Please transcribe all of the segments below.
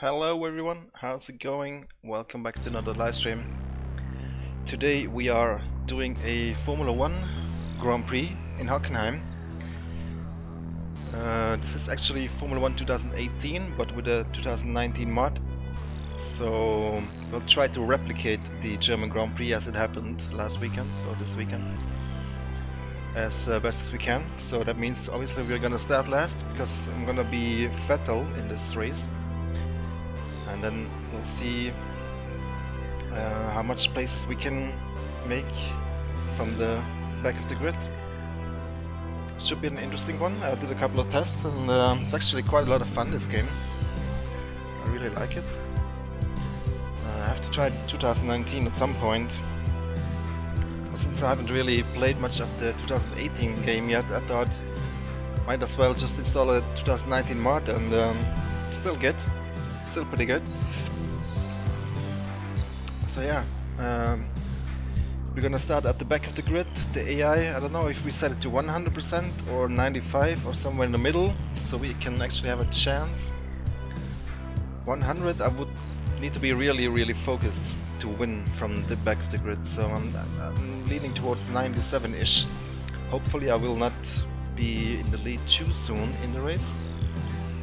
Hello everyone, how's it going? Welcome back to another live stream. Today we are doing a Formula 1 Grand Prix in Hockenheim. This is actually Formula 1 2018 but with a 2019 mod. So we'll try to replicate the German Grand Prix as it happened last weekend or this weekend as best as we can. So that means obviously we're gonna start last because I'm gonna be Vettel in this race. And then we'll see how much places we can make from the back of the grid. Should be an interesting one. I did a couple of tests and it's actually quite a lot of fun, this game. I really like it. I have to try 2019 at some point. Since I haven't really played much of the 2018 game yet, I thought might as well just install a 2019 mod and still good. Still pretty good. So yeah, we're gonna start at the back of the grid. The AI, I don't know if we set it to 100% or 95 or somewhere in the middle, so we can actually have a chance. 100, I would need to be really focused to win from the back of the grid, so I'm leaning towards 97-ish. Hopefully I will not be in the lead too soon in the race.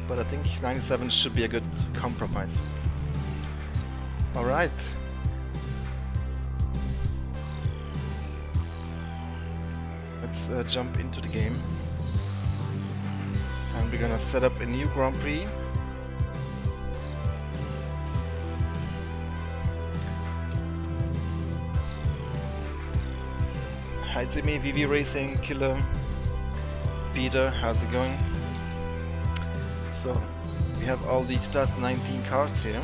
But I think 97 should be a good compromise. Alright. Let's jump into the game. And we're gonna set up a new Grand Prix. Hi Zimmy, VV Racing, Killer, Peter, how's it going? So, we have all the 2019 cars here.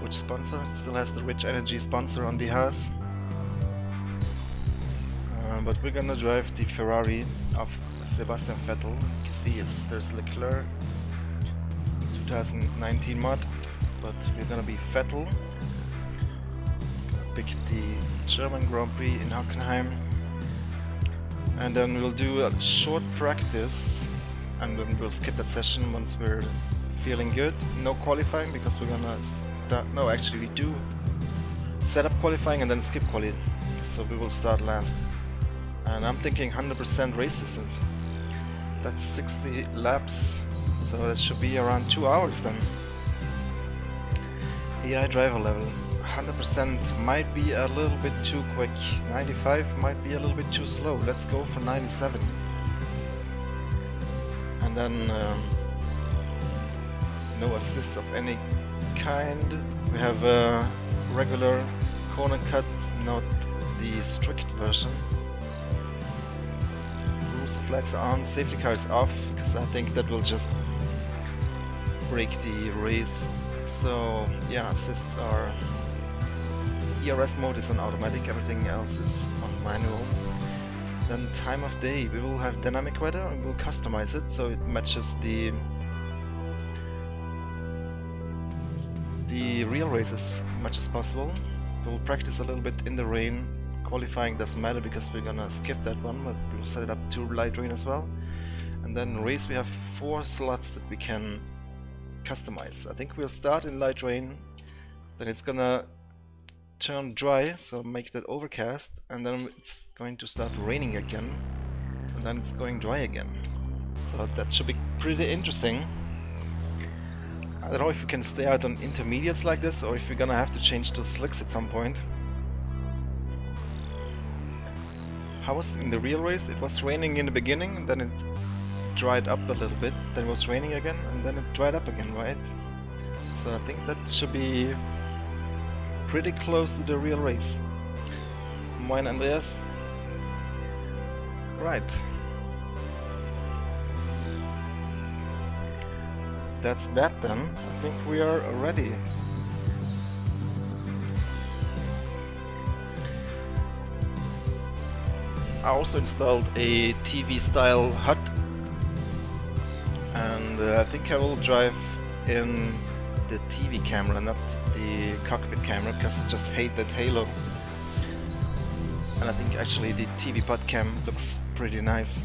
Which sponsor? It still has the Rich Energy sponsor on the house. But we're gonna drive the Ferrari of Sebastian Vettel. You can see there's Leclerc 2019 mod, but we're gonna be Vettel. Pick the German Grand Prix in Hockenheim. And then we'll do a short practice and then we'll skip that session once we're feeling good. No qualifying because we're gonna start, no actually we do set up qualifying and then skip quali, so we will start last. And I'm thinking 100% race distance. That's 60 laps, so that should be around 2 hours then. AI driver level. 100% might be a little bit too quick, 95 might be a little bit too slow. Let's go for 97. And then no assists of any kind. We have regular corner cuts, not the strict version. Rules flags are on, safety car is off, because I think that will just break the race. So yeah, assists are ERS mode is on automatic, everything else is on manual. Then time of day, we will have dynamic weather and we'll customize it so it matches the real race as much as possible. We'll practice a little bit in the rain. Qualifying doesn't matter because we're gonna skip that one, but we'll set it up to light rain as well. And then race, we have 4 slots that we can customize. I think we'll start in light rain, then it's gonna turn dry, so make that overcast, and then it's going to start raining again, and then it's going dry again. So that should be pretty interesting. I don't know if we can stay out on intermediates like this, or if we're gonna have to change to slicks at some point. How was it in the real race? It was raining in the beginning, then it dried up a little bit, then it was raining again, and then it dried up again, right? So I think that should be pretty close to the real race. Moin Andreas. Right. That's that then. I think we are ready. I also installed a TV style HUD and I think I will drive in the TV camera, not the cockpit camera, because I just hate that halo. And I think actually the TV pod cam looks pretty nice.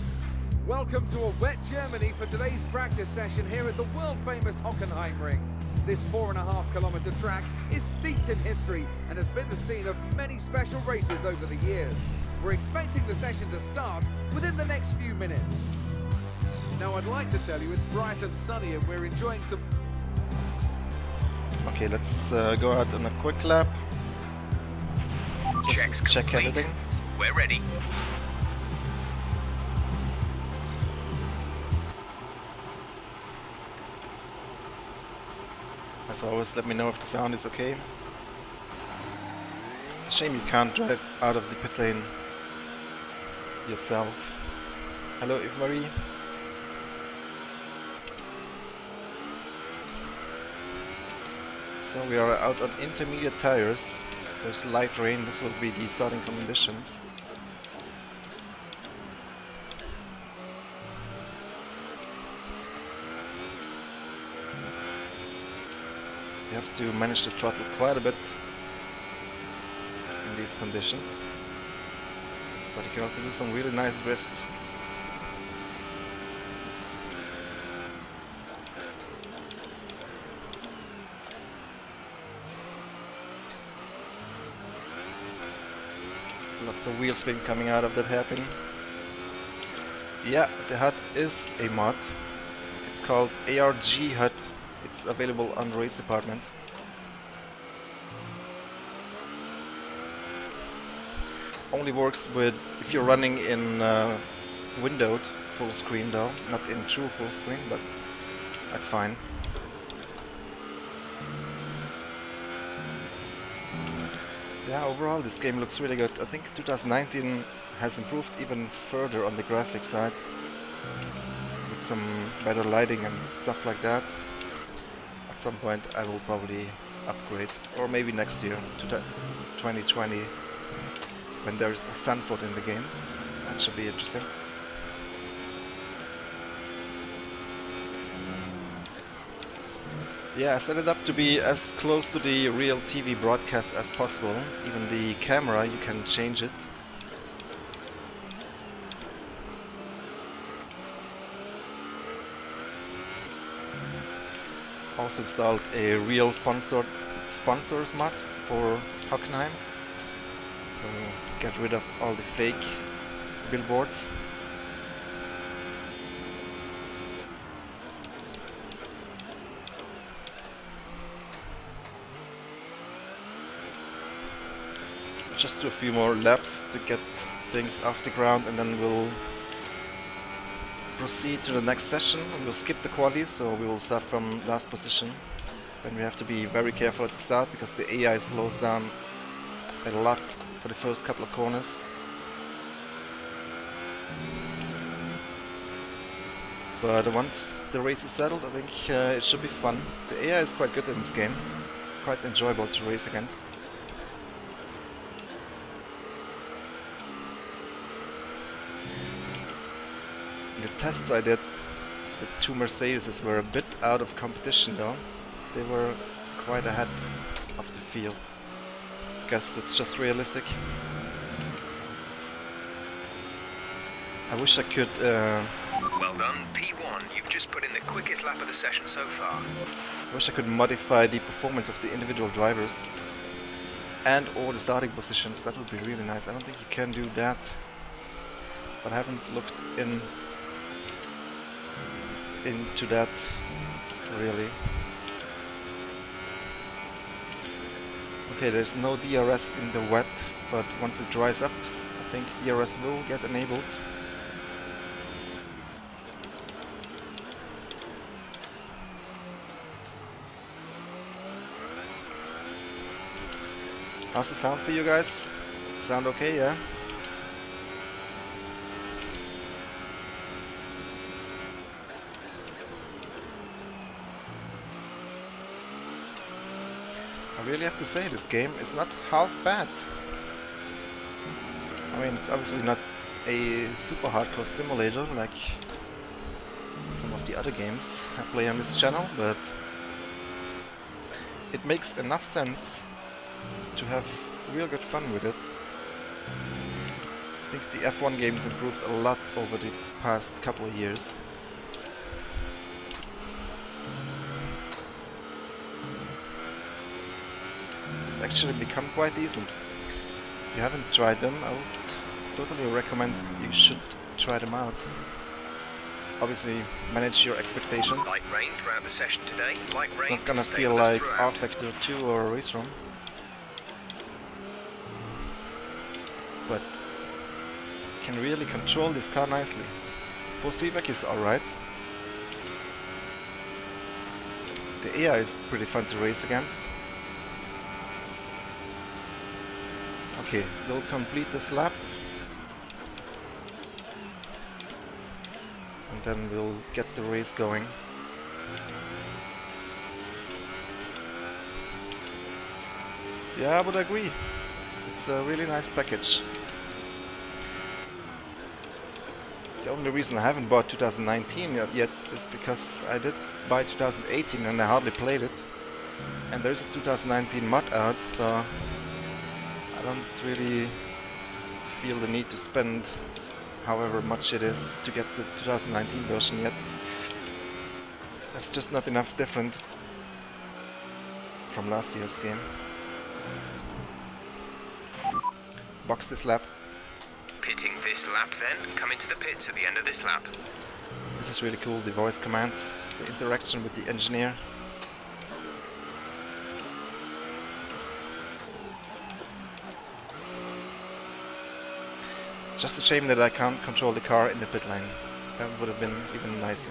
Welcome to a wet Germany for today's practice session here at the world-famous Hockenheim Ring. This 4.5-kilometre track is steeped in history and has been the scene of many special races over the years. We're expecting the session to start within the next few minutes. Now I'd like to tell you it's bright and sunny and we're enjoying some... Okay, let's go out on a quick lap. Just Checks check complete. everything. We're ready. As always, let me know if the sound is okay. It's a shame you can't drive out of the pit lane yourself. Hello, Yves-Marie. So we are out on intermediate tires. There's light rain, this will be the starting conditions. You have to manage the throttle quite a bit in these conditions, but you can also do some really nice drifts. Lots of wheel spin coming out of that hairpin. Yeah, the HUD is a mod. It's called ARG HUD. It's available on the race department. Only works with if you're running in windowed full screen though, not in true full screen, but that's fine. Yeah, overall this game looks really good. I think 2019 has improved even further on the graphics side, with some better lighting and stuff like that. At some point I will probably upgrade, or maybe next year to 2020 when there's a sunfoot in the game. That should be interesting. Yeah, I set it up to be as close to the real TV broadcast as possible. Even the camera, you can change it. Also installed a real sponsors mod for Hockenheim, so get rid of all the fake billboards. Just do a few more laps to get things off the ground, and then we'll proceed to the next session. We'll skip the quali, so we will start from last position. Then we have to be very careful at the start because the AI slows down a lot for the first couple of corners. But once the race is settled, I think it should be fun. The AI is quite good in this game, quite enjoyable to race against. The tests I did, the two Mercedes were a bit out of competition though. They were quite ahead of the field. Guess that's just realistic. I wish I could... Well done, P1. You've just put in the quickest lap of the session so far. I wish I could modify the performance of the individual drivers and or the starting positions. That would be really nice. I don't think you can do that, but I haven't looked into that really. Okay, there's no DRS in the wet, but once it dries up, I think DRS will get enabled. How's the sound for you guys? Sound okay, yeah? I really have to say, this game is not half bad. I mean, it's obviously not a super hardcore simulator like some of the other games I play on this channel, but it makes enough sense to have real good fun with it. think the F1 games improved a lot over the past couple of years. They've actually become quite decent. If you haven't tried them, I would totally recommend you should try them out. Obviously, manage your expectations. Light rain throughout the session today. Light rain. It's not gonna stay feel with us like throughout. R-Factor 2 or Race Room, but can really control this car nicely. Force feedback is alright. The AI is pretty fun to race against. Okay, we'll complete this lap. And then we'll get the race going. Yeah, I would agree. It's a really nice package. The only reason I haven't bought 2019 yet is because I did buy 2018 and I hardly played it. And there's a 2019 mod out, so I don't really feel the need to spend however much it is to get the 2019 version yet. It's just not enough different from last year's game. Box this lap. Pitting this lap then. Come into the pits at the end of this lap. This is really cool, the voice commands, the interaction with the engineer. Just a shame that I can't control the car in the pit lane. That would have been even nicer.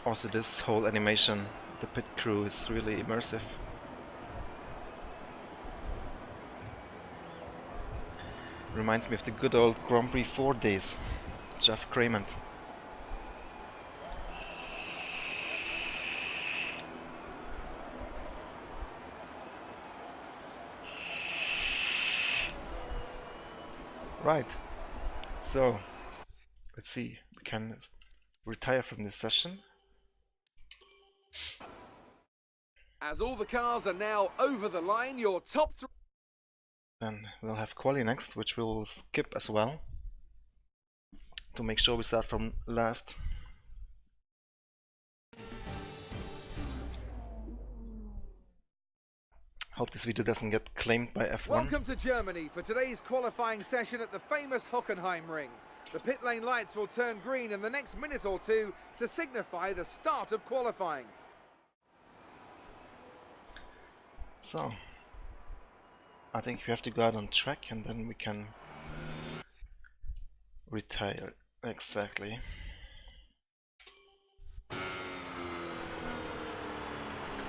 Also, this whole animation, the pit crew, is really immersive. Reminds me of the good old Grand Prix 4 days. Jeff Cremant. Right, so let's see, we can retire from this session. As all the cars are now over the line, your top three. Then we'll have quali next, which we'll skip as well, to make sure we start from last. Hope this video doesn't get claimed by F1. Welcome to Germany for today's qualifying session at the famous Hockenheim ring. The pit lane lights will turn green in the next minute or two to signify the start of qualifying. So, I think we have to go out on track and then we can retire. Exactly.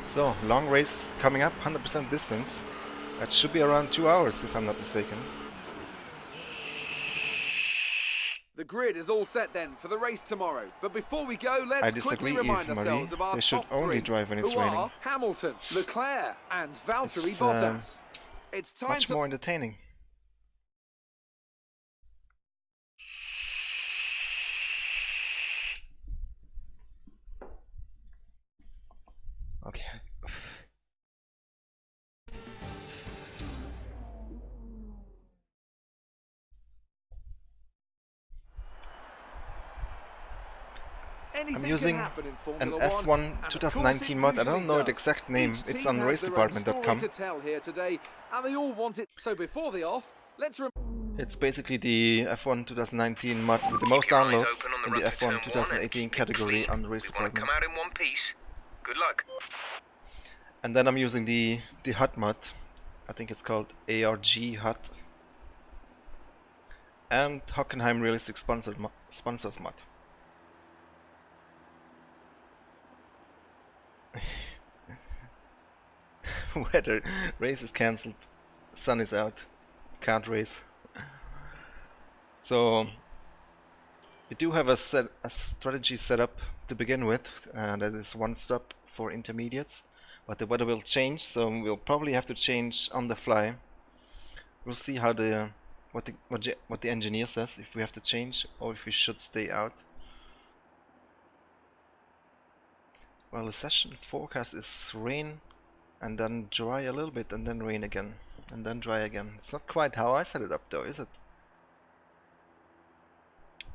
So, long race coming up, 100% distance. That should be around 2 hours if I'm not mistaken. The grid is all set then for the race tomorrow. But before we go, let's quickly remind ourselves of our They should top only three, drive when it's who raining. are Hamilton, Leclerc and Valtteri It's, Bottas. It's time Much to... more entertaining. Okay. I'm using an F1 2019 mod. I don't know the exact name. It's on racedepartment.com. And they all want it. So before the off, let's It's basically the F1 2019 mod with the most downloads in the F1 2018 category on the race department. Come out in one piece. Good luck. And then I'm using the HUD mod. I think it's called ARG HUD. And Hockenheim Realistic Sponsors mod. Weather, race is cancelled, sun is out, can't race. So we do have a strategy set up to begin with, and that is one stop for intermediates. But the weather will change, so we'll probably have to change on the fly. We'll see how what the engineer says, if we have to change or if we should stay out. Well, the session forecast is rain and then dry a little bit and then rain again and then dry again. It's not quite how I set it up though, is it?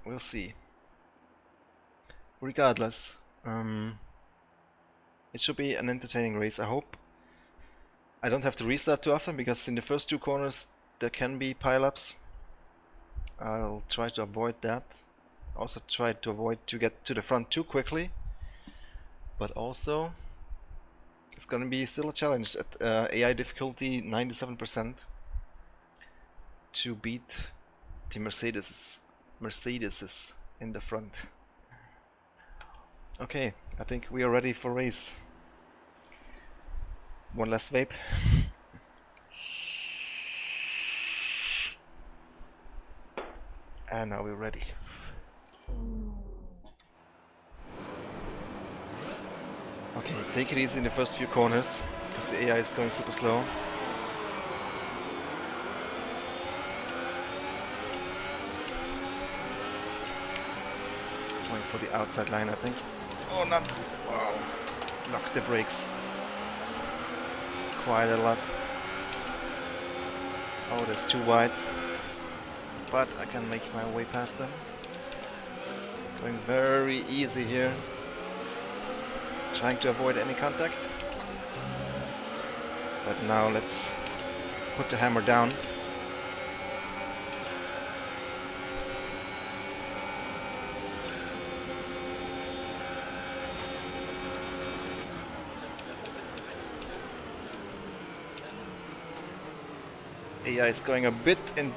We'll see. Regardless, it should be an entertaining race, I hope. I don't have to restart too often because in the first two corners there can be pileups. I'll try to avoid that. Also try to avoid to get to the front too quickly. But also, it's gonna be still a challenge at AI difficulty 97% to beat the Mercedes in the front. Okay, I think we are ready for race. One last vape. And now we're ready. Okay, take it easy in the first few corners, because the AI is going super slow. Going for the outside line, I think. Oh, not! Wow! Lock the brakes. Quite a lot. Oh, that's too wide. But I can make my way past them. Going very easy here. Trying to avoid any contact. But now let's put the hammer down. AI is going a bit in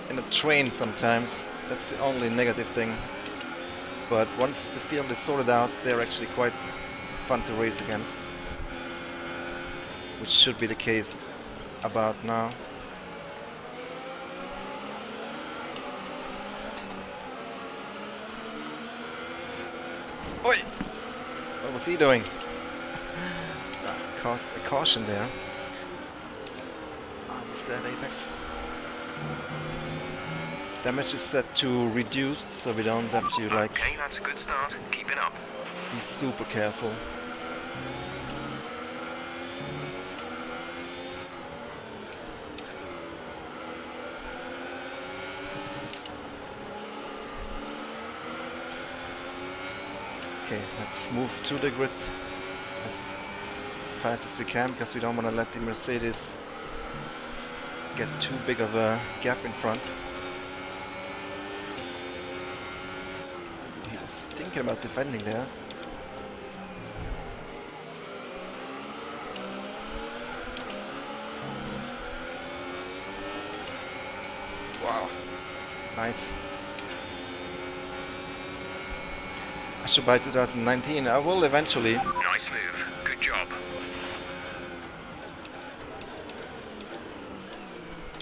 a train sometimes. That's the only negative thing. But once the field is sorted out, they're actually quite fun to race against. Which should be the case about now. Oi! What was he doing? Caused a caution there. Is that apex? Damage is set to reduced, so we don't have to like... Okay, that's a good start. Keep it up. Be super careful. Okay, let's move to the grid as fast as we can, because we don't want to let the Mercedes get too big of a gap in front. He was thinking about defending there. Wow, nice. I should buy 2019. I will eventually. Nice move. Good job.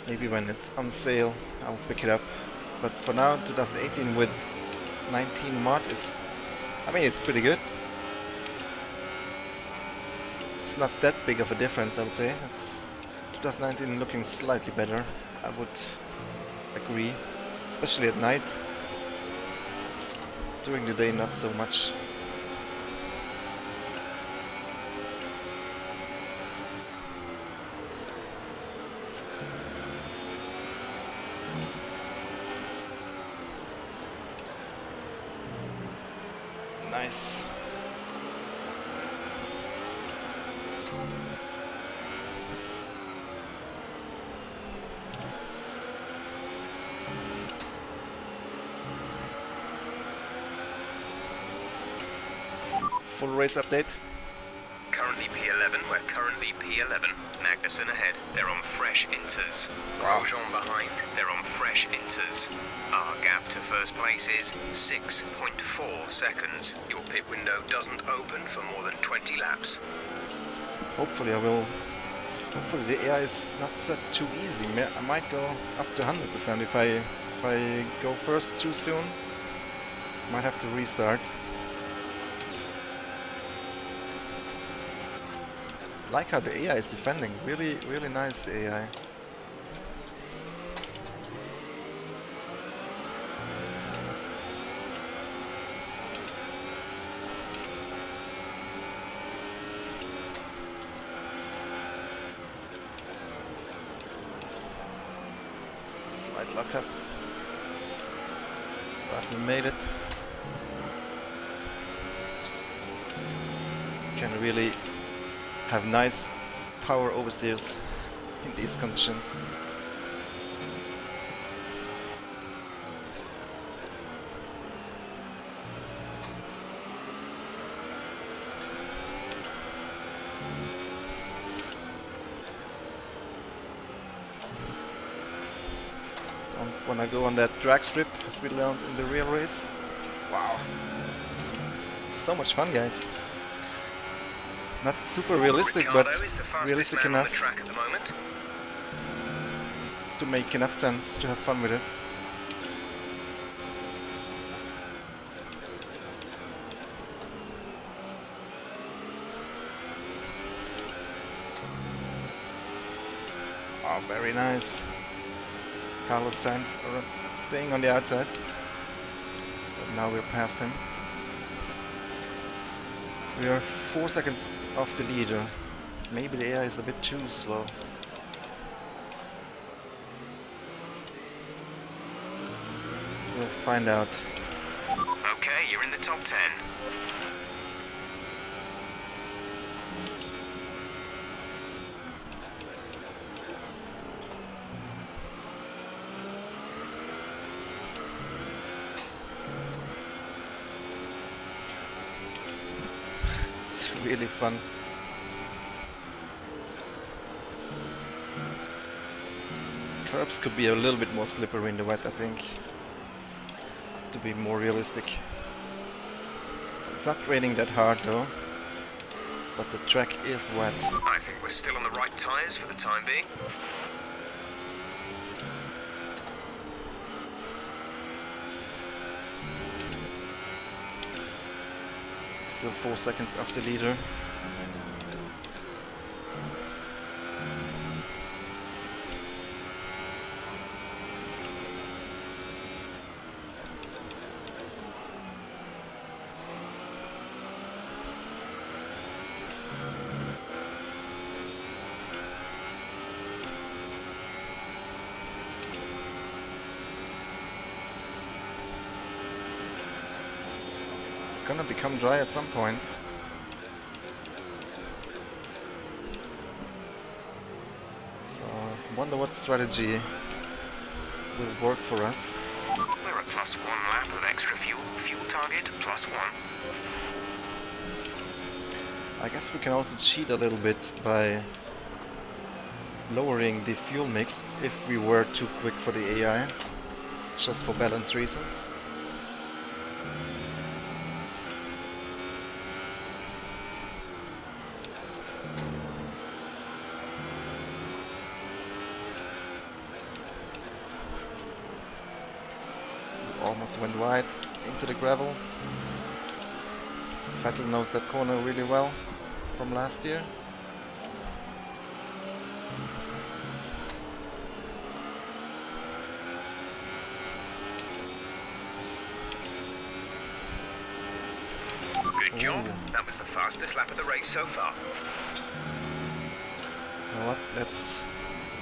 Maybe when it's on sale, I'll pick it up. But for now, 2018 with 19 mod is... I mean, it's pretty good. It's not that big of a difference, I would say. It's 2019 looking slightly better, I would agree. Especially at night. During the day, not so much. Nice. Full race update. Currently P11, we're currently P11. Magnussen ahead, they're on fresh inters. Wow. Grosjean behind, they're on fresh inters. Our gap to first place is 6.4 seconds. Your pit window doesn't open for more than 20 laps. Hopefully I will... Hopefully the AI is not set too easy. I might go up to 100% if I go first too soon. Might have to restart. Like how the AI is defending. Really, really nice, the AI. Slight lock up. But we made it. Can really have nice power oversteers in these conditions. Don't wanna go on that drag strip as we learned in the real race. Wow. So much fun, guys. Not super realistic, but realistic enough track at the moment. to make enough sense to have fun with it. Oh, very nice. Carlos Sainz staying on the outside. But now we're past him. We are 4 seconds off the leader. Maybe the AI is a bit too slow. We'll find out. Okay, you're in the top 10. It's really fun. Curbs could be a little bit more slippery in the wet, I think, to be more realistic. It's not raining that hard though, but the track is wet. I think we're still on the right tyres for the time being. Still 4 seconds off the leader. It's gonna become dry at some point. So, wonder what strategy will work for us. We're a +1 lap of extra fuel. Fuel target +1. I guess we can also cheat a little bit by lowering the fuel mix if we were too quick for the AI, just for balance reasons. Almost went wide into the gravel. Vettel knows that corner really well from last year. Good job. Ooh. That was the fastest lap of the race so far. You know what? Let's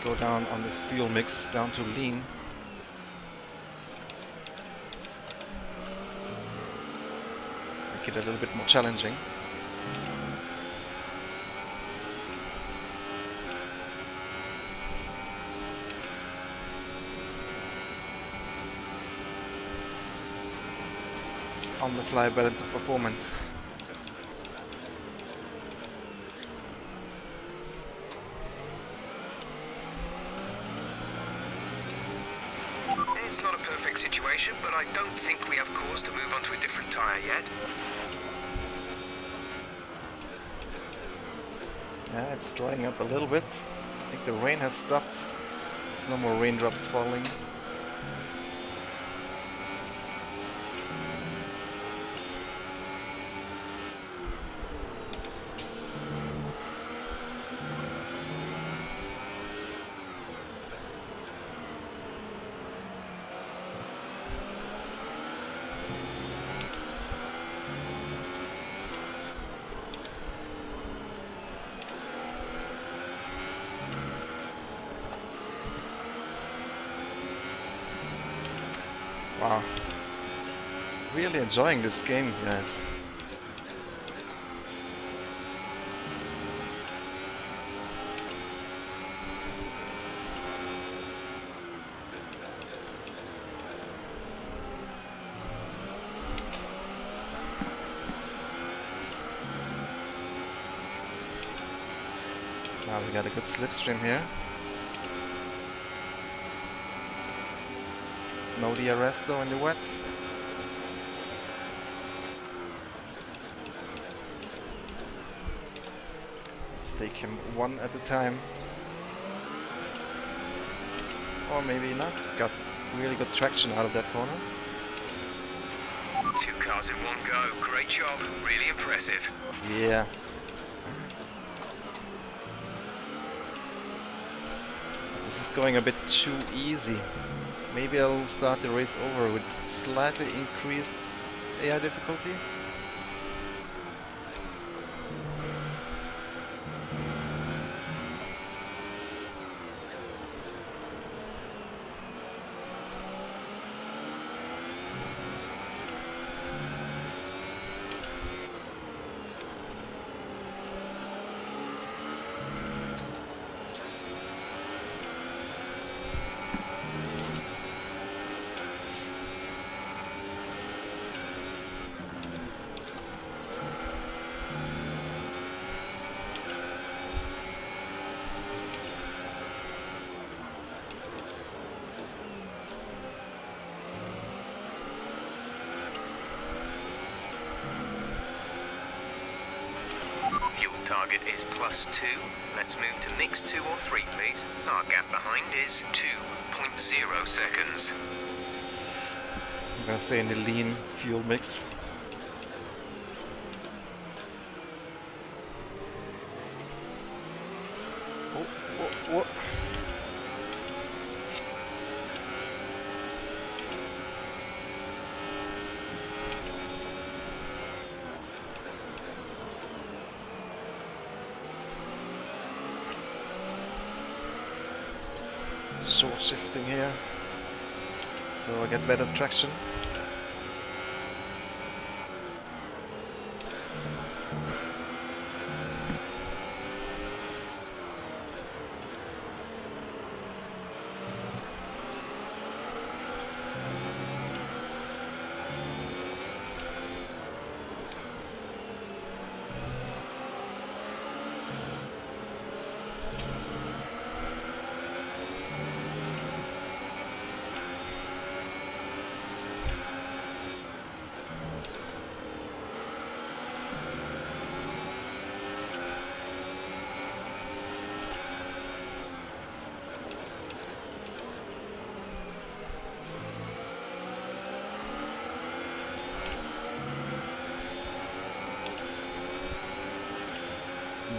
go down on the fuel mix, down to lean. Make it a little bit more challenging. It's on the fly balance of performance. It's not a perfect situation, but I don't think we have cause to move on to a different tyre yet. Yeah, it's drying up a little bit. I think the rain has stopped. There's no more raindrops falling. Wow. Really enjoying this game, guys. Now we got a good slipstream here. No DRS though in the wet. Let's take him one at a time. Or maybe not. Got really good traction out of that corner. 2 cars in one go. Great job. Really impressive. Yeah. This is going a bit too easy. Maybe I'll start the race over with slightly increased AI difficulty. Target is +2. Let's move to mix 2 or 3, please. Our gap behind is 2.0 seconds. I'm gonna stay in the lean fuel mix. Oh, oh, oh. Short shifting here, so I get better traction.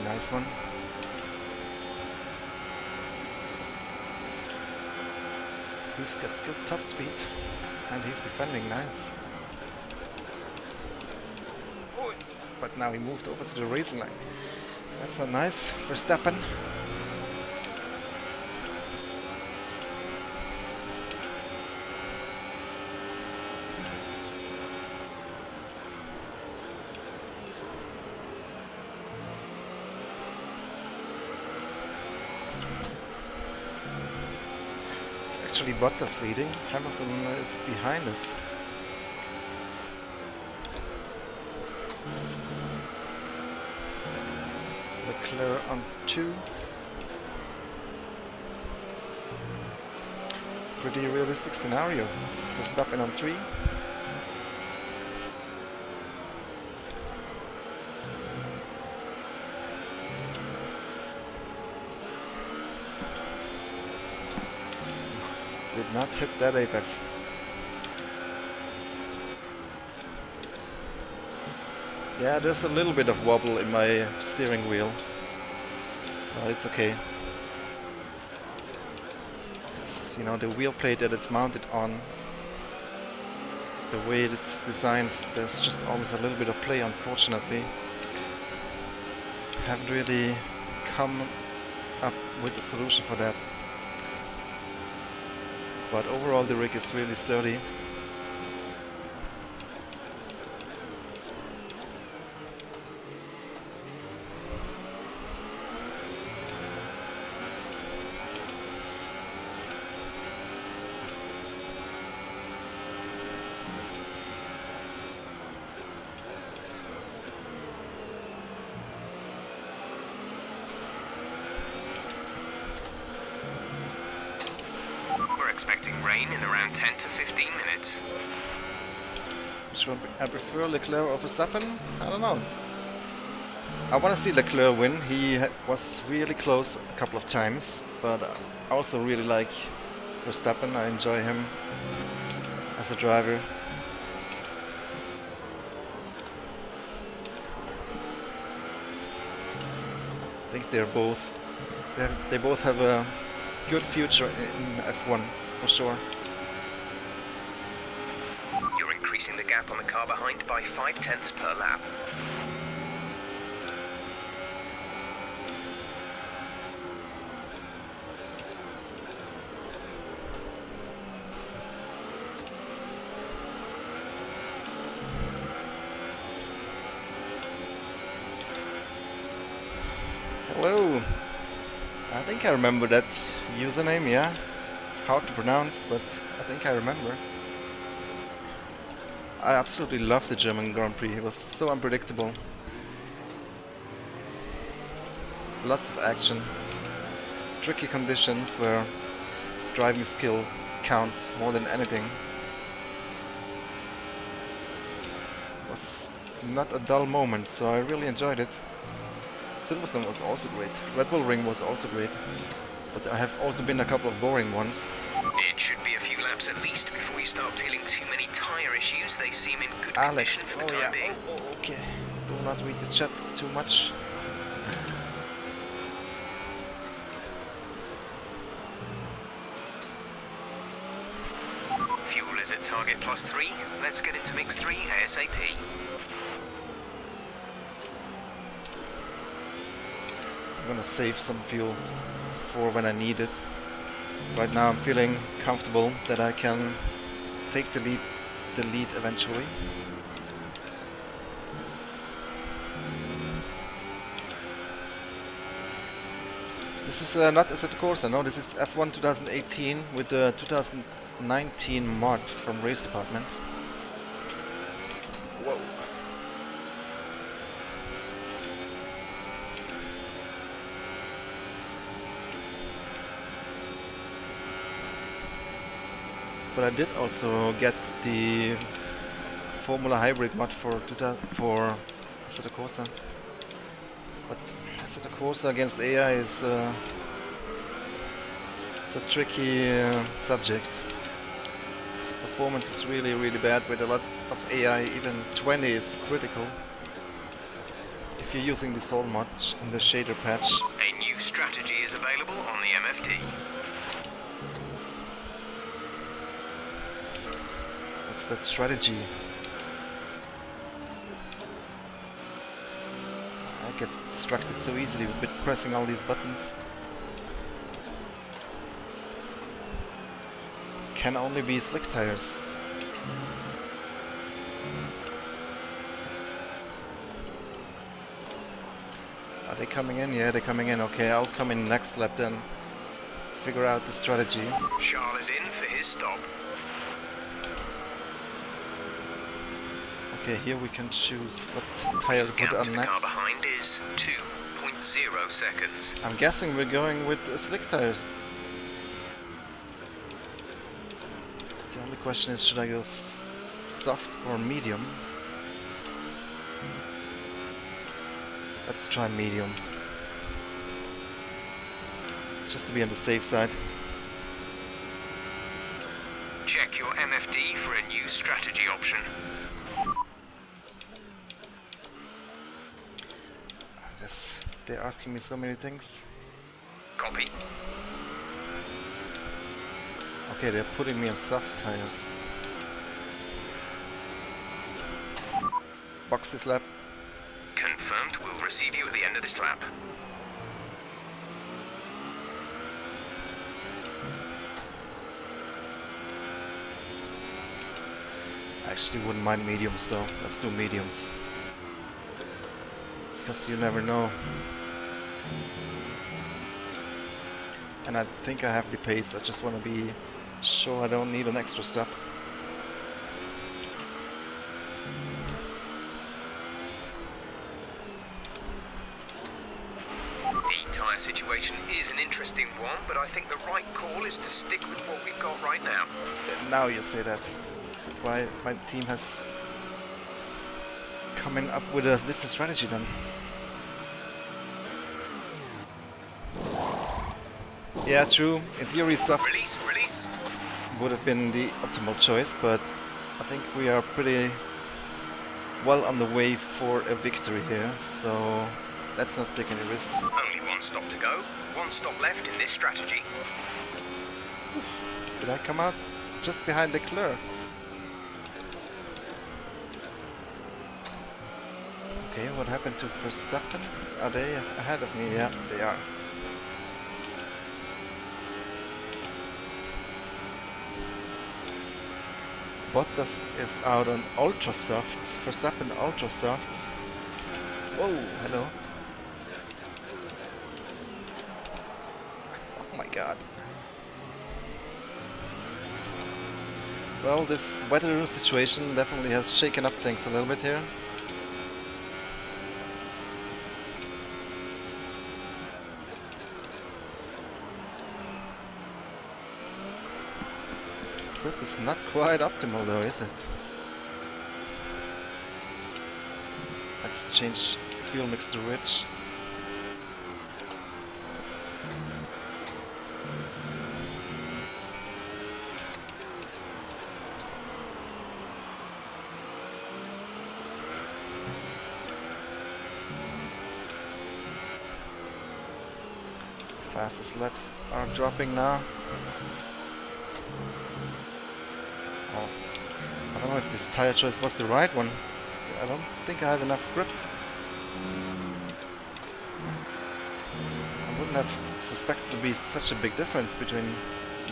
Nice one. He's got good top speed and he's defending nice. Oh, but now he moved over to the racing line. That's not nice. Verstappen. Actually Bottas leading, Hamilton is behind us. Leclerc on 2. Pretty realistic scenario. Verstappen on 3. Did not hit that apex. Yeah, there's a little bit of wobble in my steering wheel. But it's okay. It's, you know, the wheel plate that it's mounted on, the way it's designed, there's just always a little bit of play, unfortunately. Haven't really come up with a solution for that. But overall the rig is really sturdy. expecting rain in around 10 to 15 minutes. Which one I prefer, Leclerc or Verstappen? I don't know. I want to see Leclerc win. He was really close a couple of times, but I also really like Verstappen. I enjoy him as a driver. I think they both have a good future in F1 for sure. You're increasing the gap on the car behind by 0.5 per lap. Hello. I think I remember that username, yeah. It's hard to pronounce, but I think I remember. I absolutely love the German Grand Prix. It was so unpredictable. Lots of action. Tricky conditions where driving skill counts more than anything. It was not a dull moment, so I really enjoyed it. Silverstone was also great. Red Bull Ring was also great. But I have also been a couple of boring ones. It should be a few laps at least before you start feeling too many tyre issues. They seem in good Alex, condition for the time being. Oh, okay. Do not read the chat too much. Fuel is at target +3. Let's get into mix 3 ASAP. I'm gonna save some fuel for when I need it. Right now I'm feeling comfortable that I can take the lead eventually. This is not Assetto Corsa, no, this is F1 2018 with the 2019 mod from Race Department. Whoa. But I did also get the Formula Hybrid mod for Assetto Corsa. But Assetto Corsa against AI is it's a tricky subject. Its performance is really, really bad with a lot of AI. Even 20 is critical if you're using the Soul mod in the shader patch. A new strategy is available on the MFD. That strategy. I get distracted so easily with pressing all these buttons. Can only be slick tires. Are they coming in? Yeah, they're coming in. Okay, I'll come in next lap then. Figure out the strategy. Charles is in for his stop. Okay, here we can choose what tire to put on The next. car behind is 2.0 seconds. I'm guessing we're going with slick tires. The only question is, should I go soft or medium? Let's try medium. Just to be on the safe side. Check your MFD for a new strategy option. They're asking me so many things. Copy. Okay, they're putting me on soft tires. Box this lap. Confirmed. We'll receive you at the end of this lap. I actually wouldn't mind mediums though. Let's do mediums. Because you never know. And I think I have the pace. I just want to be sure I don't need an extra step. The tyre situation is an interesting one, but I think the right call is to stick with what we've got right now. Now you say that. Why my team has coming up with a different strategy then. Yeah, true. In theory, soft Release. would have been the optimal choice, but I think we are pretty well on the way for a victory here, so let's not take any risks. Only one stop to go. One stop left in this strategy. Did I come out just behind Leclerc? Okay, what happened to Verstappen? Are they ahead of me? Yeah, they are. Bottas is out on ultra softs. Verstappen ultra softs. Whoa, hello. Oh my god. Well, this weather situation definitely has shaken up things a little bit here. Grip is not quite optimal though, is it? Let's change fuel mix to rich. Fastest laps are dropping now. Oh, I don't know if this tire choice was the right one. I don't think I have enough grip. I wouldn't have suspected to be such a big difference between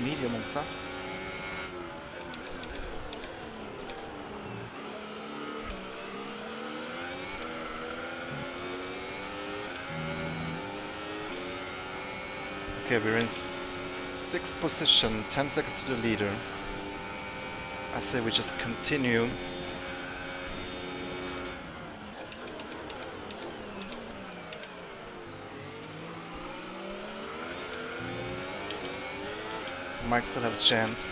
medium and soft. Okay, we're in 6th position, 10 seconds to the leader. I say we just continue. Might still have a chance.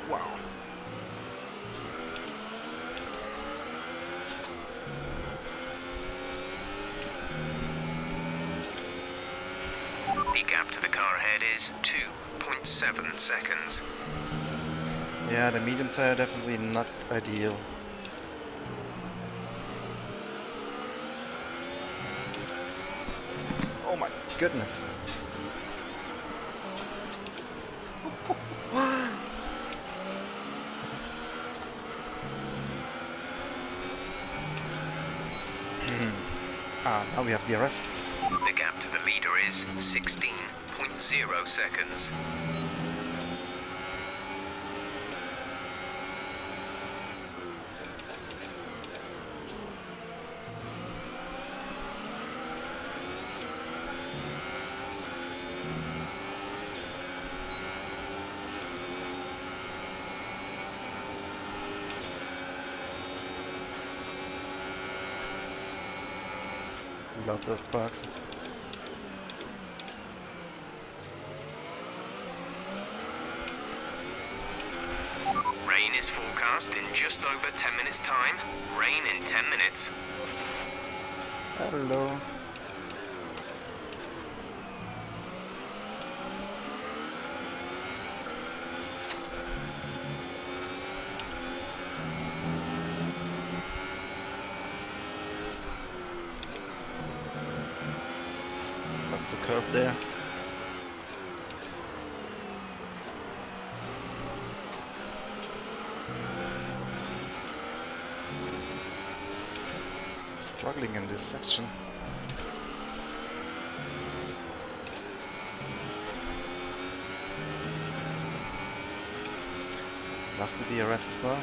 Wow. The gap to the car ahead is 2.7 seconds. Yeah, the medium tire definitely not ideal. Oh my goodness. Now we have DRS. The gap to the leader is 16.0 seconds. Love those sparks. Rain is forecast in just over 10 minutes' time. Rain in 10 minutes. Hello. That's the curve there. Struggling in this section. Lost the DRS as well.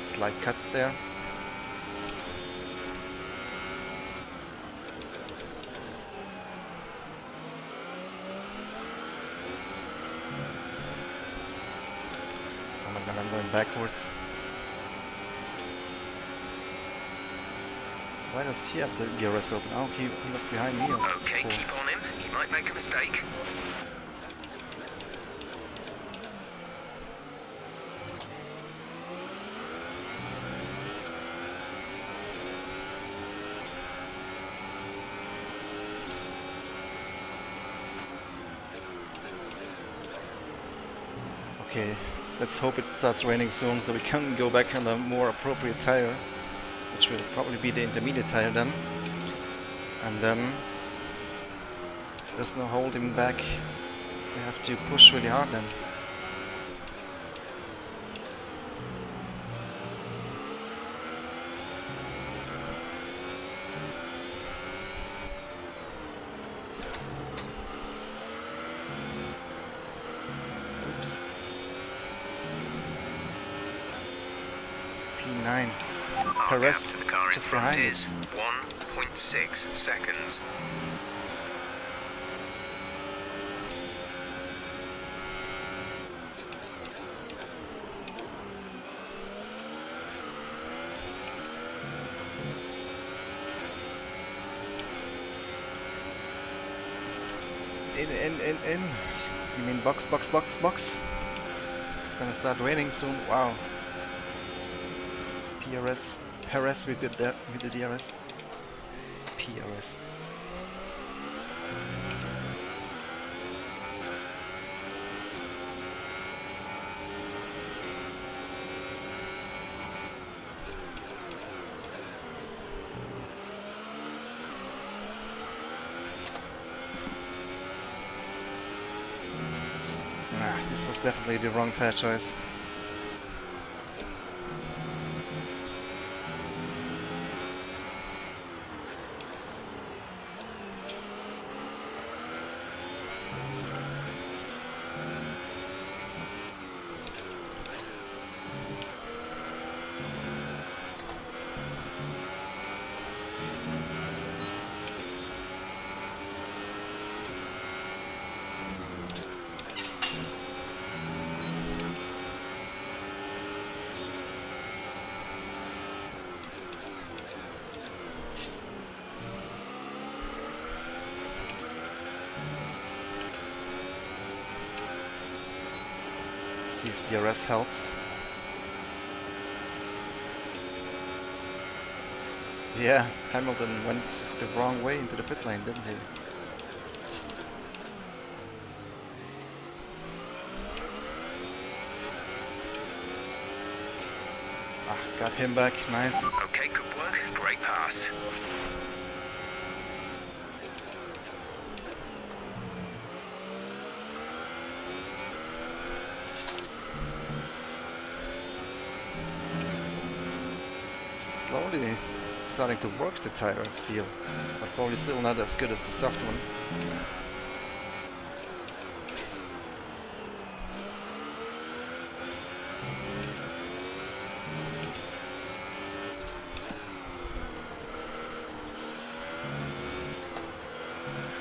Slight cut there. Oh my god, I'm going backwards. Why does he have the DRS open? Oh, he was behind me. Okay, keep on him. He might make a mistake. Okay, let's hope it starts raining soon so we can go back on a more appropriate tire, which will probably be the intermediate tire then. And then there's no holding back. We have to push really hard then. Oops. P9. Our gap Perez to the car in just front behind is us. 1.6 seconds. In. You mean box. It's gonna start raining soon. Wow. Perez with the DRS. PRS. This was definitely the wrong tire choice. See if DRS helps. Yeah, Hamilton went the wrong way into the pit lane, didn't he? Ah, got him back, nice. Okay, good work. Great pass. Slowly starting to work the tire, I feel, but probably still not as good as the soft one.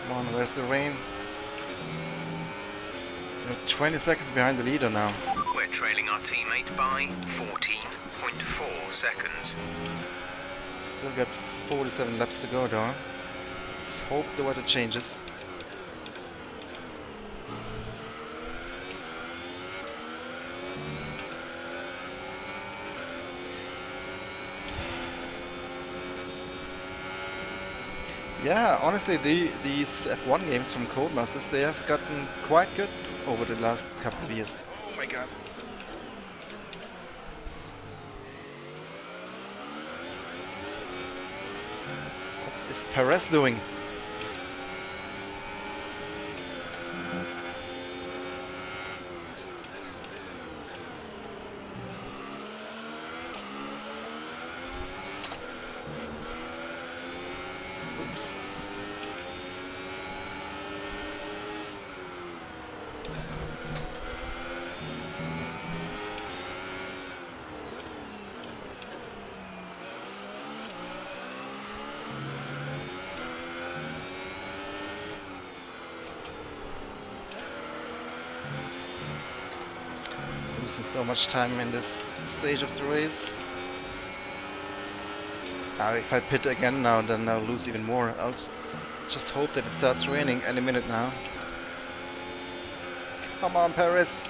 Come on, where's the rain? We're 20 seconds behind the leader now. We're trailing our teammate by 14.4 seconds. Still got 47 laps to go though. Let's hope the weather changes. Yeah, honestly, these F1 games from Codemasters, they have gotten quite good over the last couple of years. Oh my god. What is Perez doing? Oops. so much time in this stage of the race. Now if I pit again now, then I'll lose even more. I'll just hope that it starts raining any minute now. Come on, Paris!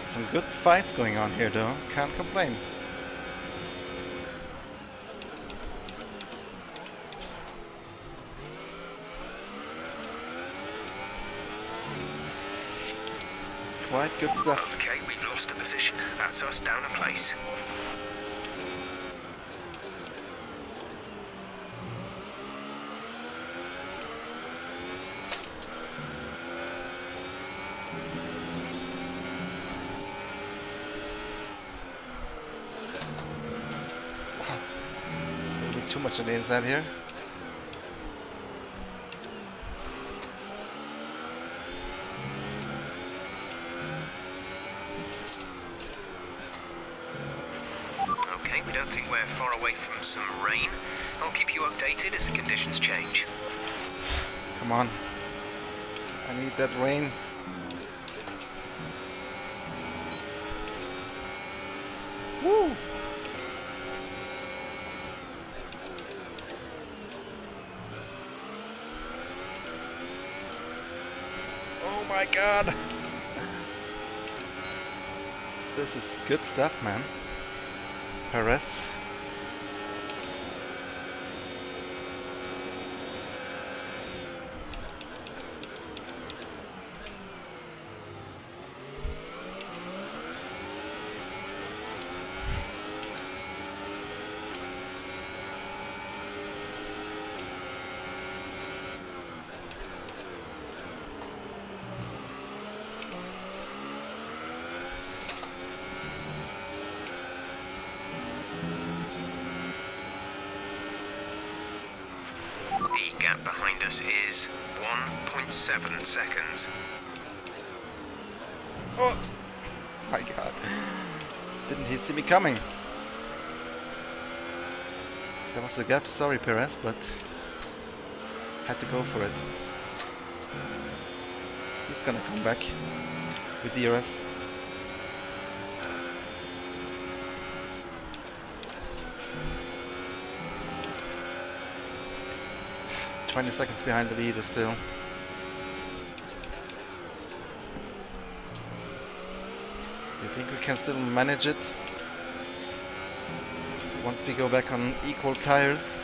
Some good fights going on here though, can't complain. Quite good stuff. Okay, we've lost a position. That's us down a place. Too much on the inside here. Okay, we don't think we're far away from some rain. I'll keep you updated as the conditions change. Come on. I need that rain. Woo! Oh my god! This is good stuff, man. Perez. The gap behind us is 1.7 seconds. Oh my god. Didn't he see me coming? There was the gap, sorry Perez, but had to go for it. He's gonna come back with the DRS. "20 seconds behind the leader still." You think we can still manage it once we go back on equal tires?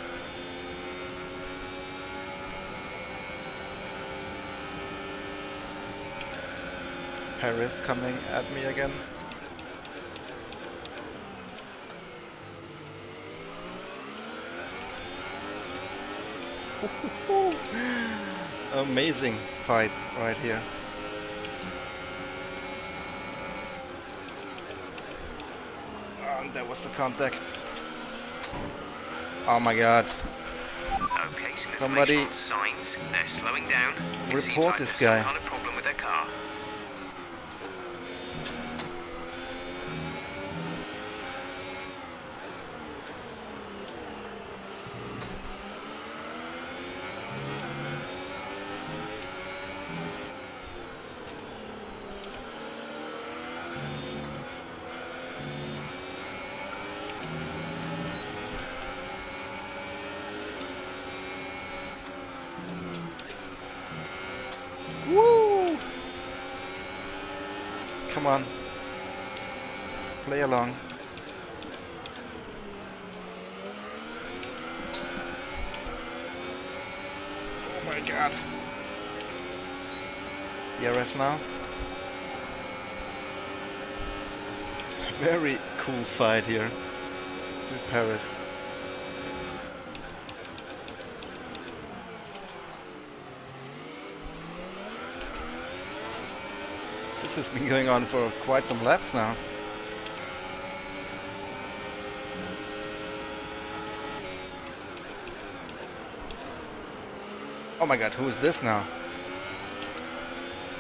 Paris coming at me again. Amazing fight right here. And there was the contact. Oh my god. Okay, some Somebody information on signs. They're slowing down. It seems report like this there's guy. some kind of problem with their car. Woo! Come on. Play along. Oh my god. DRS now. Very cool fight here with Paris. This has been going on for quite some laps now. Oh my god, who is this now?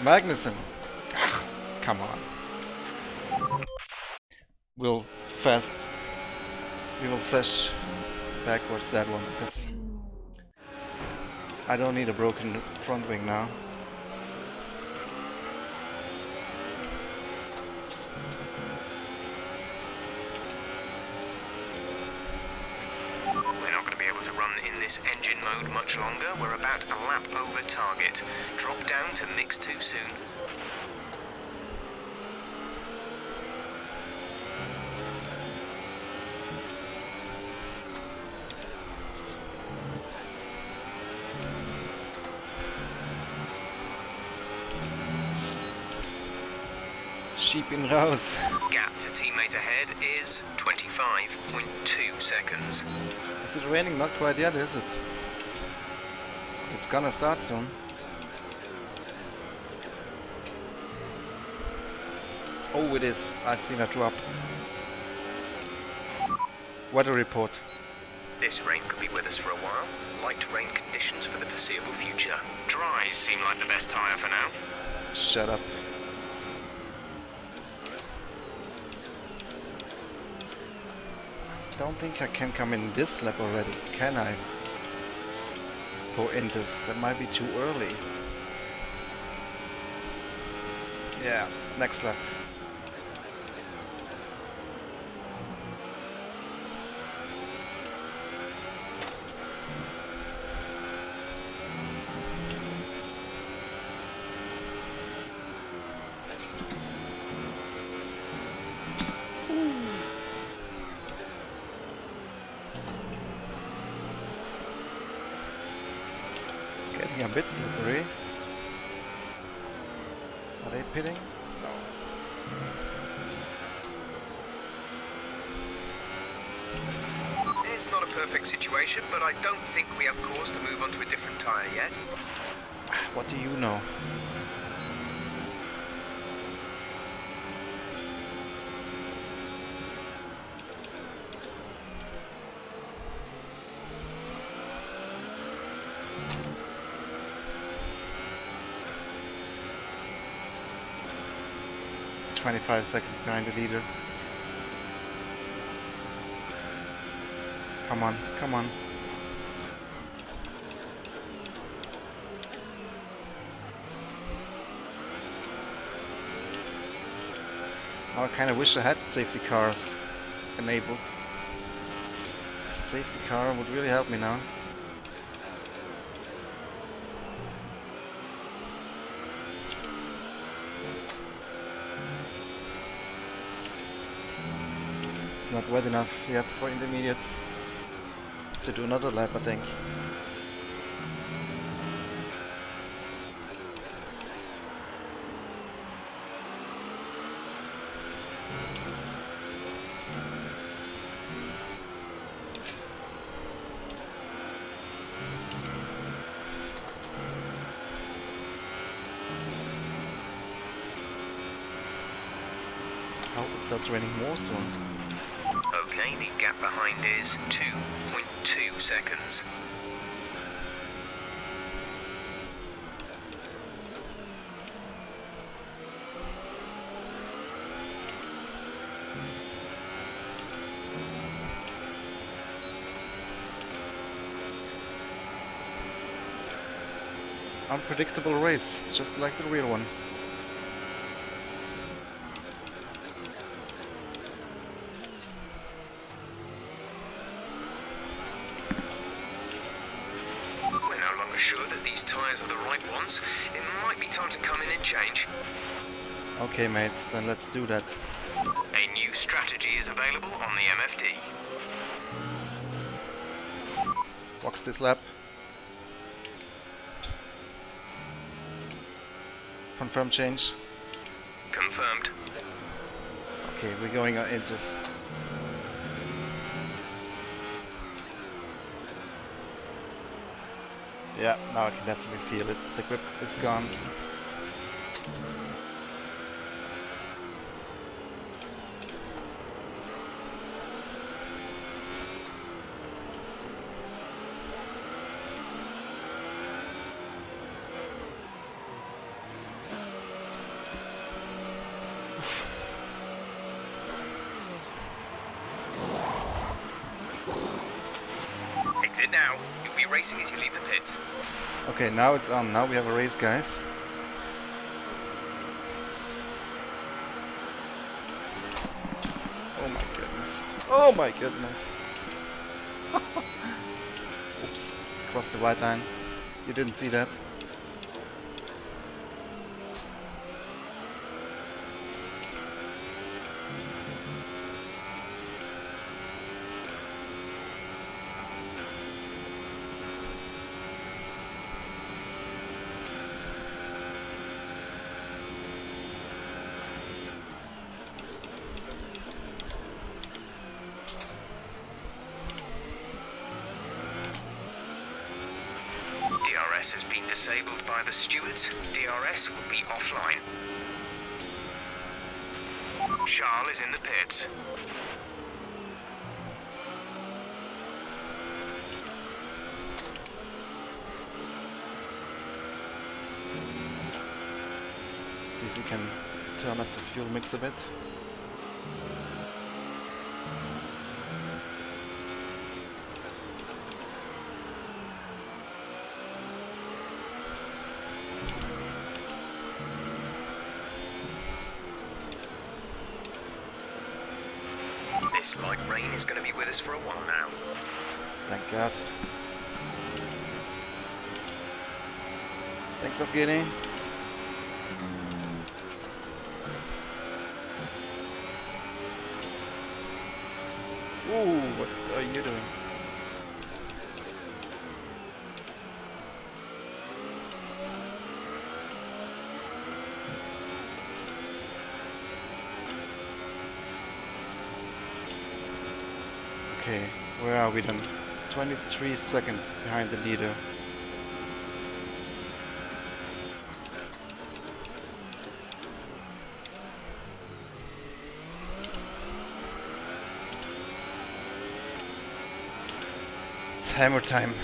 Magnussen. Come on. we'll fast. We will flash backwards that one because I don't need a broken front wing now. We're not going to be able to run in this engine mode much longer. We're about a lap over target. Drop down to mix too soon. Sheep in raus. Gap to teammate ahead is 25.2 seconds. Is it raining? Not quite yet, is it? It's gonna start soon. Oh, it is. I've seen a drop. Weather report. This rain could be with us for a while. Light rain conditions for the foreseeable future. Dries seem like the best tyre for now. Shut up. Don't think I can come in this lap already, can I? For inters, that might be too early. Yeah, next lap. A bit slippery. Are they pitting? No. It's not a perfect situation, but I don't think we have cause to move on to a different tyre yet. What do you know? .25 seconds behind the leader. Come on, come on. Oh, I kind of wish I had safety cars enabled. The safety car would really help me now. It's not wet enough yet for intermediates. To do another lap, I think. Oh, it starts raining more soon. Okay, the gap behind is 2.2 seconds. Unpredictable race, just like the real one. Sure that these tyres are the right ones. It might be time to come in and change. Okay, mate, then let's do that. A new strategy is available on the MFD. Box this lap. Confirm change. Confirmed. Okay, we're going on inters. Yeah, now I can definitely feel it. The grip is gone. it now. You'll be racing as you leave the pits. Okay, now it's on. Now we have a race, guys. Oh my goodness. Oh my goodness. Oops. Crossed the white line. You didn't see that. DRS has been disabled by the stewards. DRS will be offline. Charles is in the pits. See if we can turn up the fuel mix a bit. This light rain is going to be with us for a while now. Thank God. Thanks, Evgeny. Ooh, what are you doing? Okay, where are we then? 23 seconds behind the leader. It's hammer time.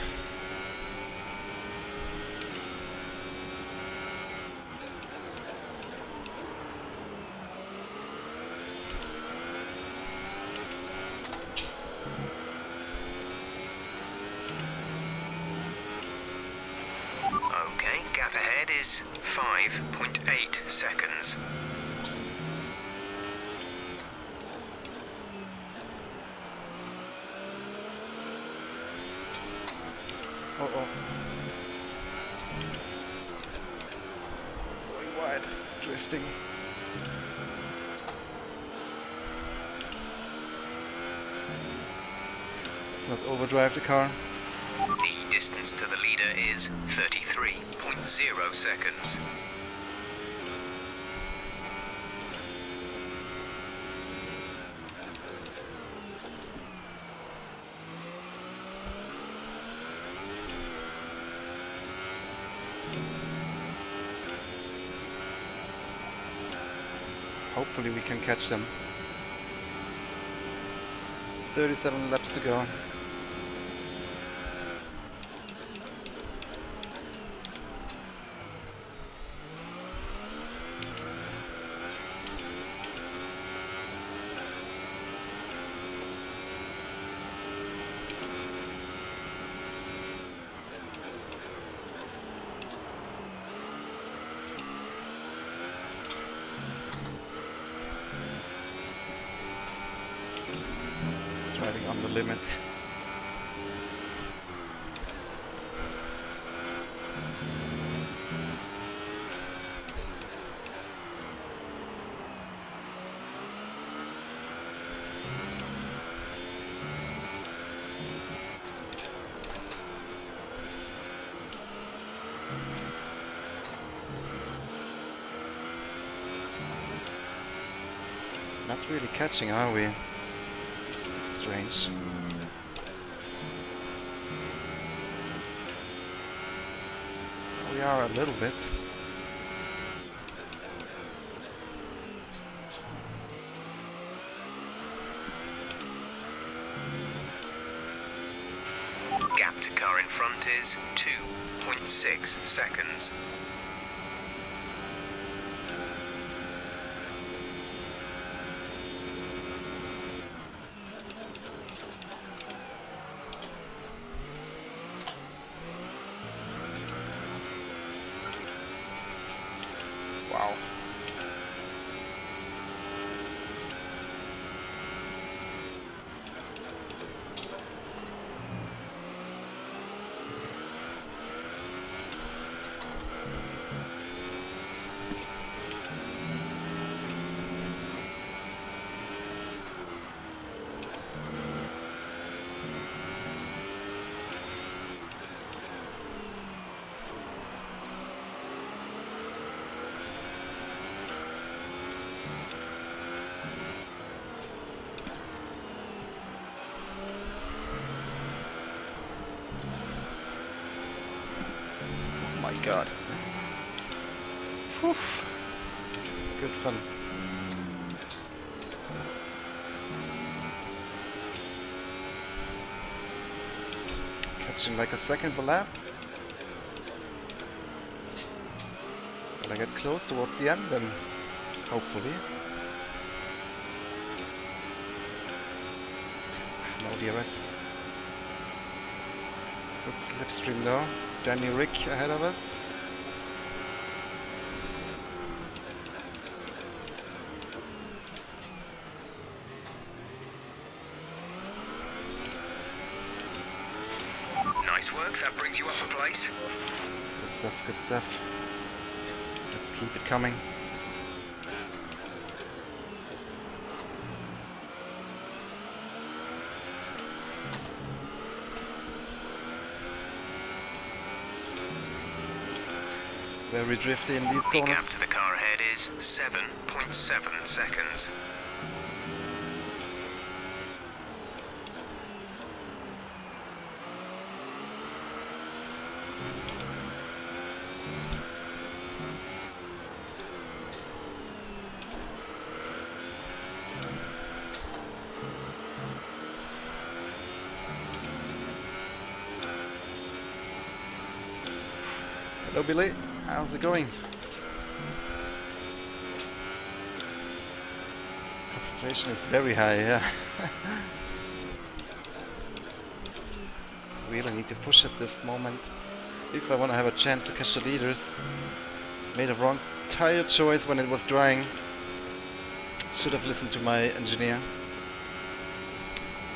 Okay, gap ahead is 5.8 seconds. Oh. Going wide, drifting. Let's not overdrive the car. The distance to the leader is 33.0 seconds. Hopefully we can catch them. 37 laps to go. Driving on the limit. Not really catching, are we? Strange. We are a little bit. Gap to car in front is 2.6 seconds. God. Whew. Good fun. Catching like a second per lap. When I get close towards the end, then hopefully. No DRS. Good slipstream though. Danny Rick ahead of us. Nice work, that brings you up a place. Good stuff, good stuff. Let's keep it coming. Very drifty in these The corners. gap to the car ahead is 7.7 seconds. Hello Billy, how's it going? Concentration is very high, yeah. Really need to push at this moment if I want to have a chance to catch the leaders. Made a wrong tire choice when it was drying. Should have listened to my engineer.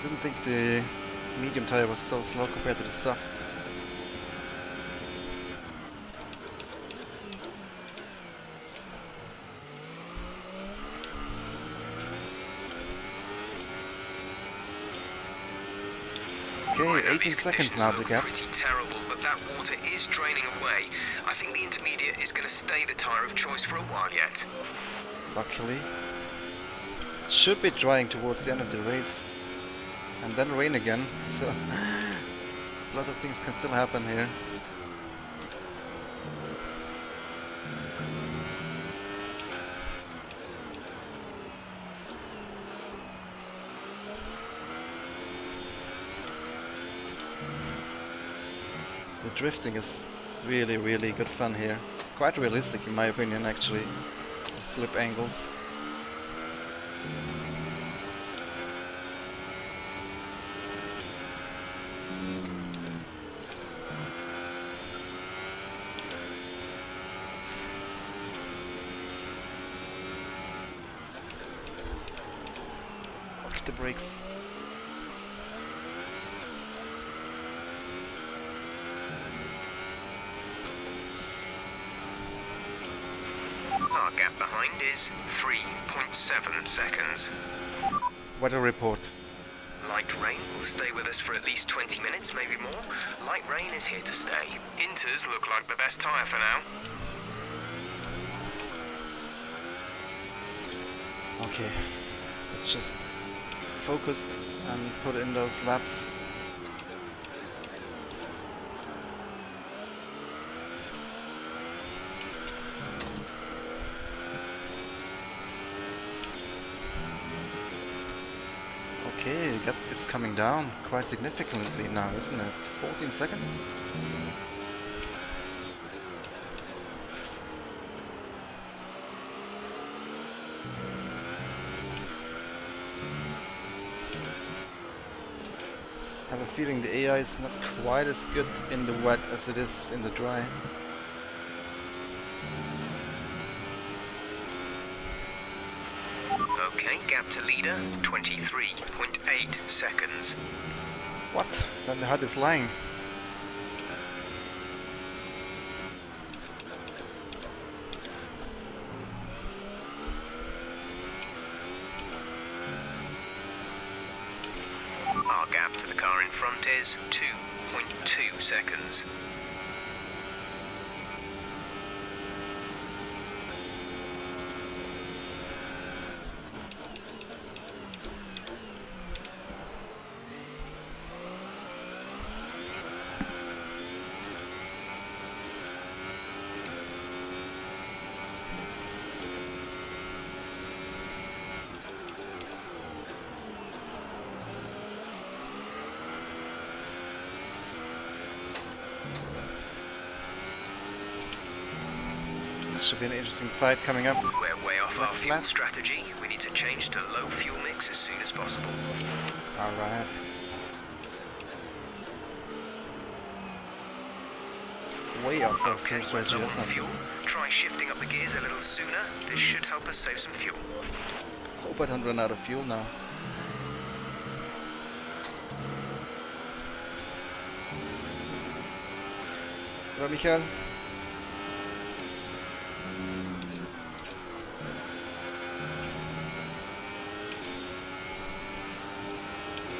Didn't think the medium tire was so slow compared to the soft. Okay, 18 seconds now to gap. Pretty terrible, but that water is draining away. I think the intermediate is going to stay the tyre of choice for a while yet. Luckily. It should be drying towards the end of the race. And then rain again, so a lot of things can still happen here. The drifting is really, really good fun here. Quite realistic in my opinion actually. The slip angles. Lock the brakes. Our gap behind is 3.7 seconds. Weather report. Light rain will stay with us for at least 20 minutes, maybe more. Light rain is here to stay. Inters look like the best tyre for now. Okay, let's just focus and put in those laps. Okay, the gap is coming down quite significantly now, isn't it? 14 seconds? I have a feeling the AI is not quite as good in the wet as it is in the dry. Okay, gap to leader, 23.8 seconds. What? Then the HUD is lying. Our gap to the car in front is 2.2 seconds. should be an interesting fight coming up. We're way off our Next fuel lap. strategy. We need to change to low fuel mix as soon as possible. Alright. Way off our Okay, fuel we're strategy, low that's on not fuel. Try shifting up the gears a little sooner. This should help us save some fuel. Hope I don't run out of fuel now. Hello, Michael.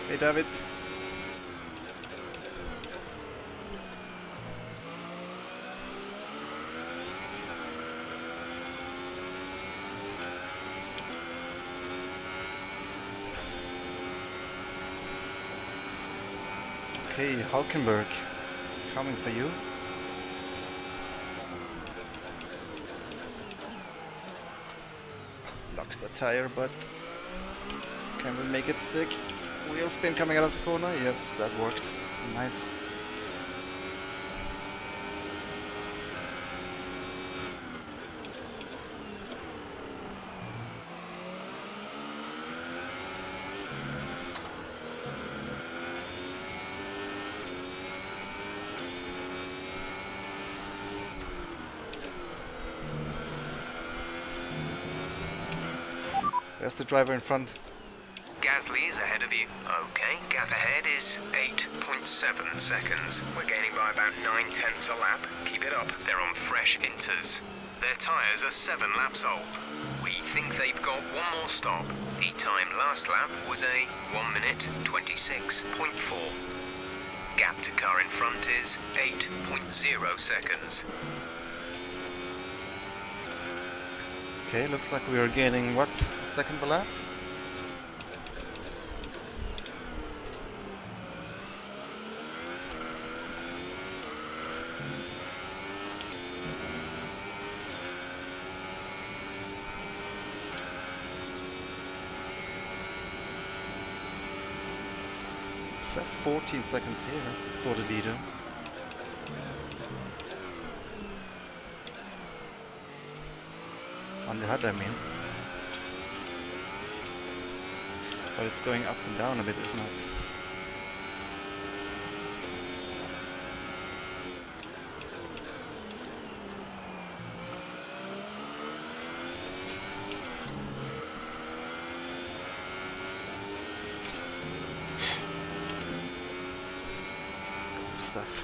Hey, David. Okay, Hulkenberg, coming for you. Locks the tire, but can we make it stick? Wheel spin coming out of the corner. Yes, that worked. Nice. There's the driver in front. Gasly is ahead of you. Okay, gap ahead is 8.7 seconds. We're gaining by about 9/10 a lap. Keep it up. They're on fresh inters. Their tyres are 7 laps old. We think they've got one more stop. The time last lap was a 1 minute 26.4. Gap to car in front is 8.0 seconds. Okay, looks like we are gaining what? A second per lap? It says 14 seconds here for the leader. On the HUD, I mean. But it's going up and down a bit, isn't it? Stuff.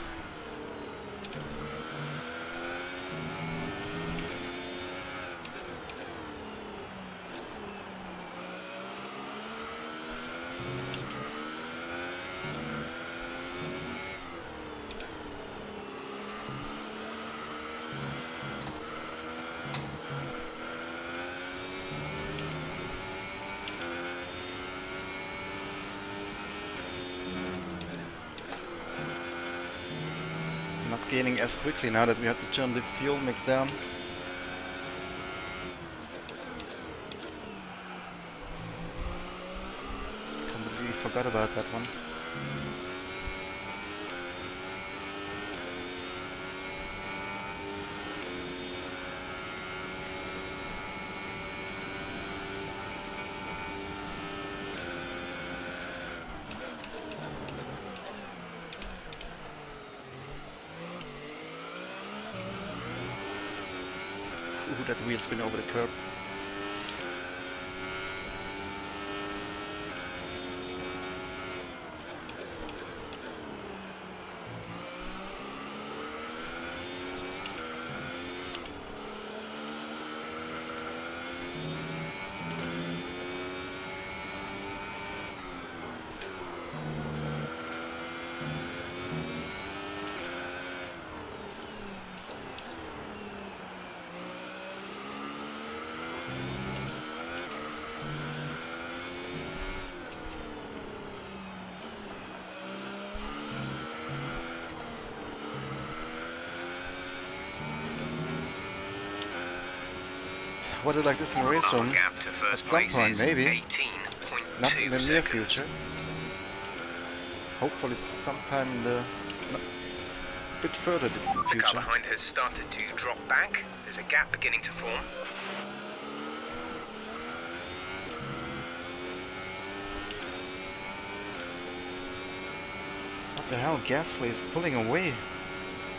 Not gaining as quickly now that we have to turn the fuel mix down. Completely forgot about that one. Ooh, that wheel spin over the curb. Would you like this in a race Our room? gap to first At some place point, is maybe. 18.2 Not in the near seconds. future. Hopefully sometime in the bit further in the The car future. behind has started to drop back. There's a gap beginning to form. What the hell? Gasly is pulling away.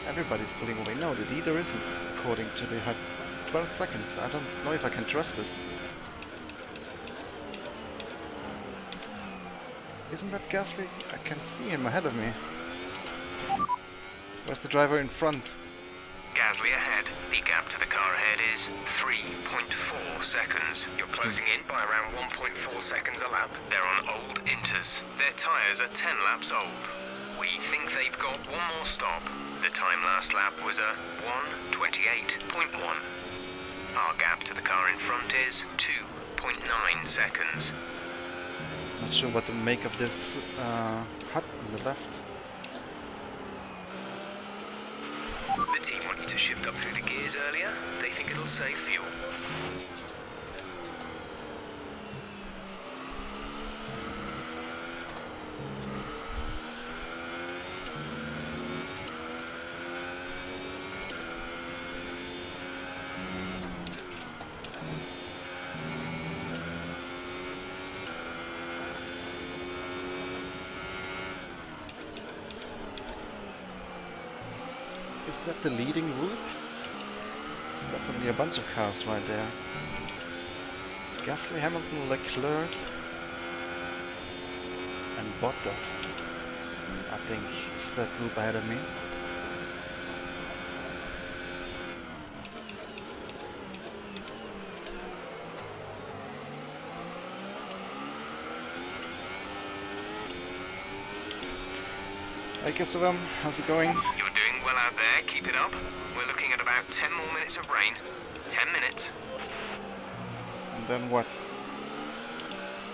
Everybody's pulling away. No, the leader isn't, according to the HUD. 12 seconds. I don't know if I can trust this. Isn't that Gasly? I can see him ahead of me. Where's the driver in front? Gasly ahead. The gap to the car ahead is 3.4 seconds. You're closing in by around 1.4 seconds a lap. They're on old Inters. Their tyres are 10 laps old. We think they've got one more stop. The time last lap was a 1:28.1. Our gap to the car in front is 2.9 seconds. Not sure what to make of this hut on the left. The team want you to shift up through the gears earlier. They think it'll save fuel. Is that the leading route? It's definitely a bunch of cars right there. Gasly, Hamilton, Leclerc and Bottas. I think it's that group ahead of me. Hey Christopher, how's it going? You're doing well out there. Keep it up. We're looking at about 10 more minutes of rain. 10 minutes. And then what?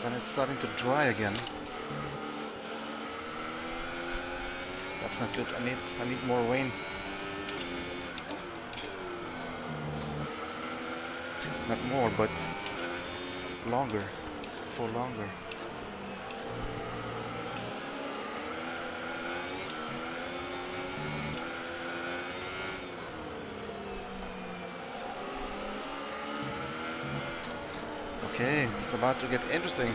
Then it's starting to dry again. That's not good. I need more rain. Not more, but longer. For longer. Okay, it's about to get interesting.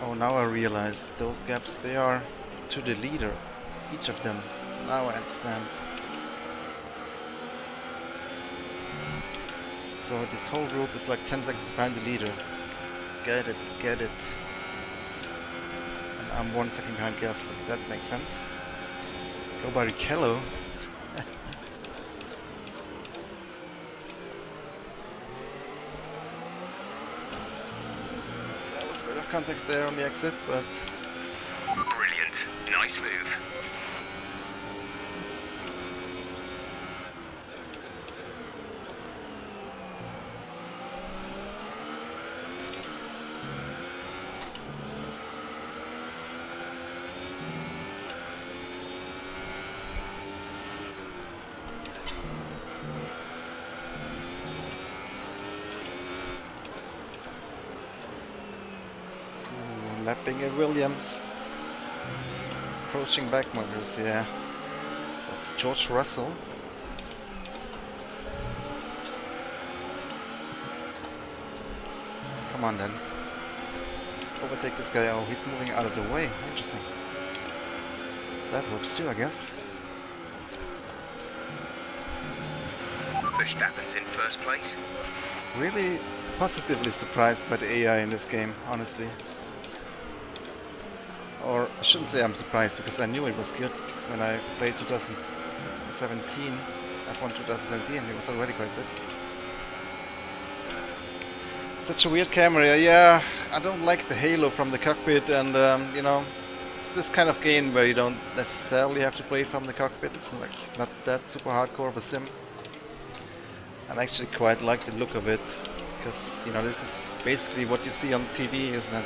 Oh, now I realize those gaps, they are to the leader. Each of them. Now I understand. So this whole group is like 10 seconds behind the leader. Get it, get it. And I'm 1 second behind Gasly. That makes sense. Go by Ricciardo. That was a bit of contact there on the exit, but Brilliant. Nice move. lapping a Williams. Approaching back markers, yeah. That's George Russell. Come on then. Overtake this guy. Oh, he's moving out of the way. Interesting. That works too, I guess. Verstappen's in first place. Really positively surprised by the AI in this game, honestly. Or I shouldn't say I'm surprised, because I knew it was good when I played 2017, F1 2017, it was already quite good. Such a weird camera, yeah, I don't like the halo from the cockpit, and you know, it's this kind of game where you don't necessarily have to play it from the cockpit. It's not that super hardcore of a sim. I actually quite like the look of it, because you know, this is basically what you see on TV, isn't it?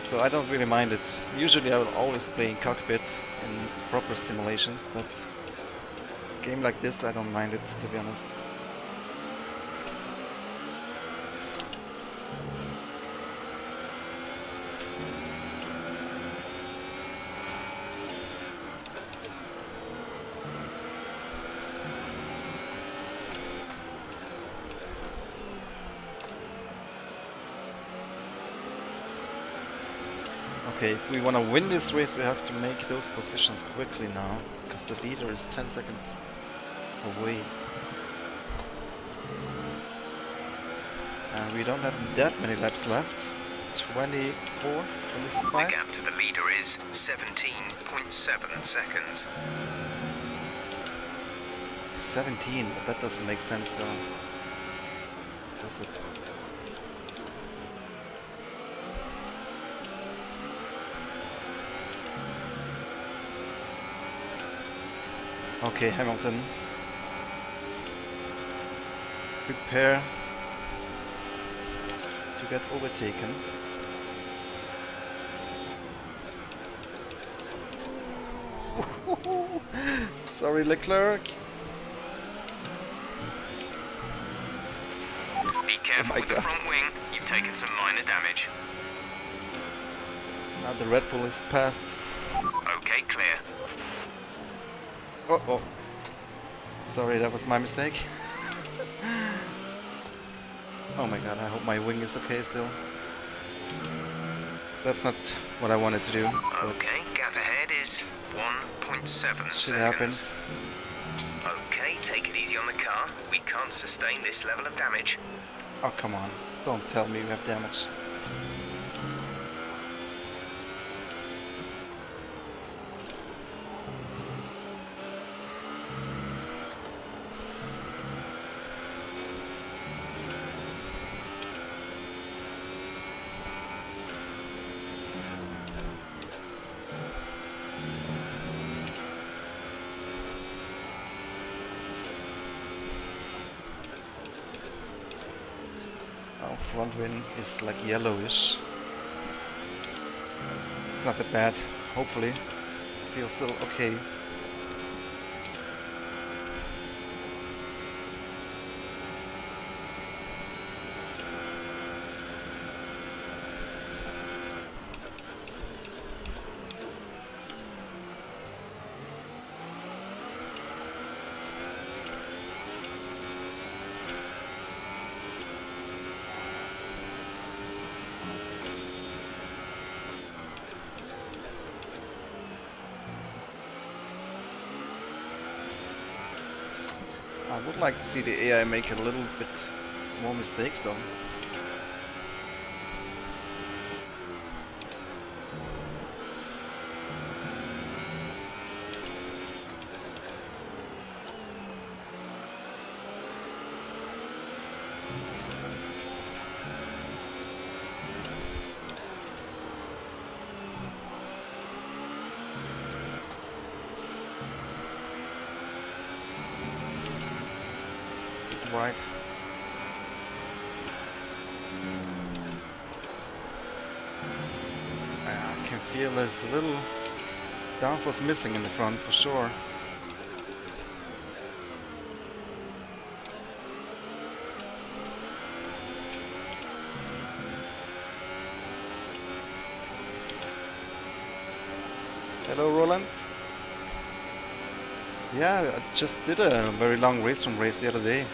So I don't really mind it. Usually I will always play in cockpit in proper simulations, but Game like this, I don't mind it, to be honest. Okay, if we want to win this race, we have to make those positions quickly now, because the leader is 10 seconds away. And we don't have that many laps left. 24, 25? The gap to the leader is 17.7 seconds. 17, but that doesn't make sense though. Does it? Okay, Hamilton. Prepare to get overtaken. Sorry, Leclerc. Be careful with the front wing. You've taken some minor damage. Now the Red Bull is past. Okay, clear. Oh. Sorry, that was my mistake. Oh my god, I hope my wing is okay still. That's not what I wanted to do. Okay, gap ahead is 1.7 Shit seconds. happens. Okay, take it easy on the car. We can't sustain this level of damage. Oh, come on. Don't tell me we have damage. Front wing is like yellowish. It's not that bad, hopefully. Feels still okay. I would like to see the AI make a little bit more mistakes though. Right. I can feel there's a little downforce missing in the front for sure. Hello, Roland. Yeah, I just did a very long race the other day.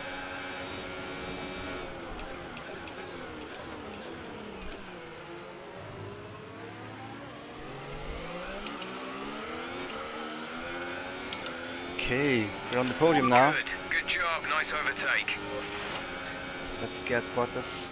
Okay, we're on the podium now. Good job, nice overtake. Let's get Bottas.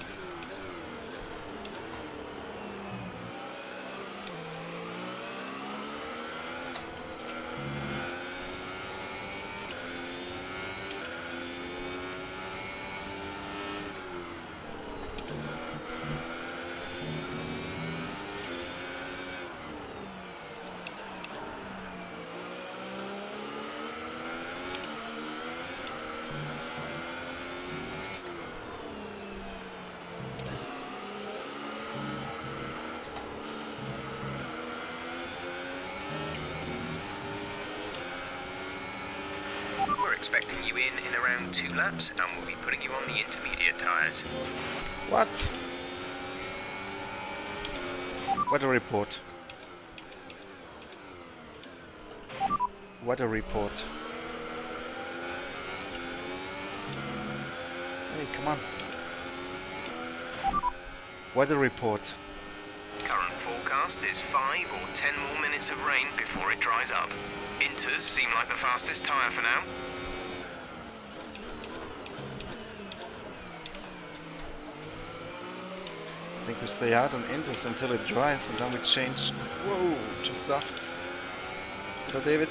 expecting you in around 2 laps, and we'll be putting you on the intermediate tyres. What? Weather report. Weather report. Hey, come on. Weather report. Current forecast is 5 or 10 more minutes of rain before it dries up. Inters seem like the fastest tyre for now. I think we stay out on inters until it dries and then we change. Whoa, too soft. Hello, David.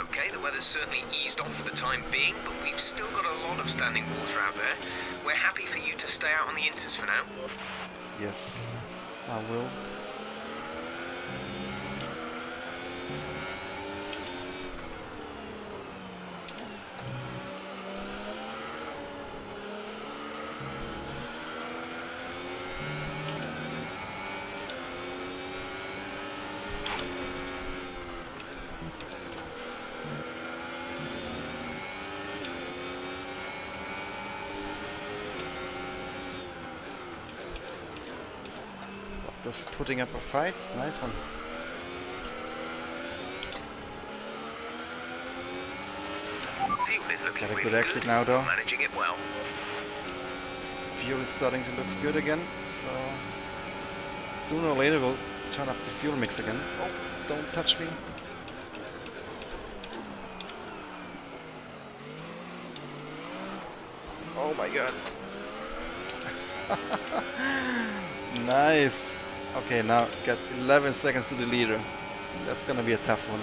Okay, the weather's certainly eased off for the time being, but we've still got a lot of standing water out there. We're happy for you to stay out on the inters for now. Yes, I will. Just putting up a fight. Nice one. Fuel is looking Got a really good exit now, though. Managing it well. Fuel is starting to look good again, so sooner or later we'll turn up the fuel mix again. Oh, don't touch me. Oh my god. Nice. Okay, now got 11 seconds to the leader. That's gonna be a tough one.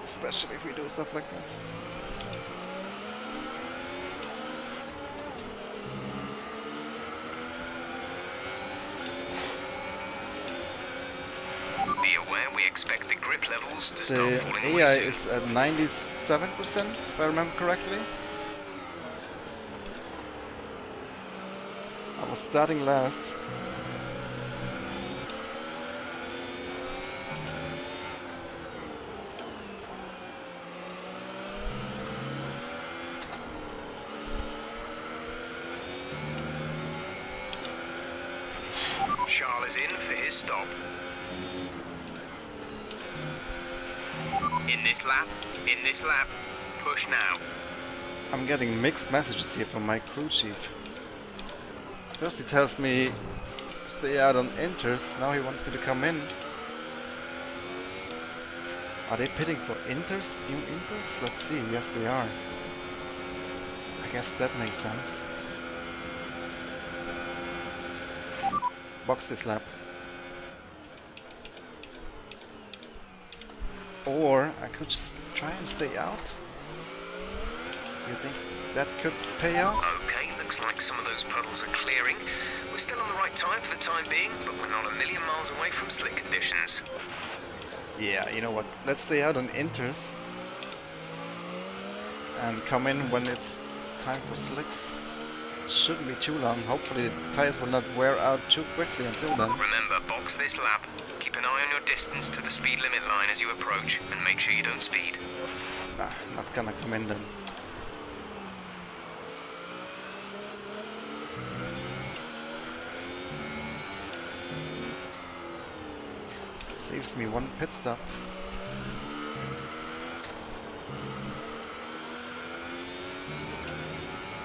Especially if we do stuff like this. Be aware we expect the grip levels to start The falling away AI soon. is at 97%, if I remember correctly. I was starting last. Charles is in for his stop. In this lap, push now. I'm getting mixed messages here from my crew chief. First he tells me stay out on inters, now he wants me to come in. Are they pitting for inters? New inters? Let's see, yes they are. I guess that makes sense. Box this lap. Or I could just try and stay out. You think that could pay off? Okay, looks like some of those puddles are clearing. We're still on the right time for the time being, but we're not a million miles away from slick conditions. Yeah, you know what? Let's stay out on inters and come in when it's time for slicks. Shouldn't be too long. Hopefully the tires will not wear out too quickly until then. Remember, box this lap. Keep an eye on your distance to the speed limit line as you approach, and make sure you don't speed. Ah, not gonna come in then. Saves me one pit stop.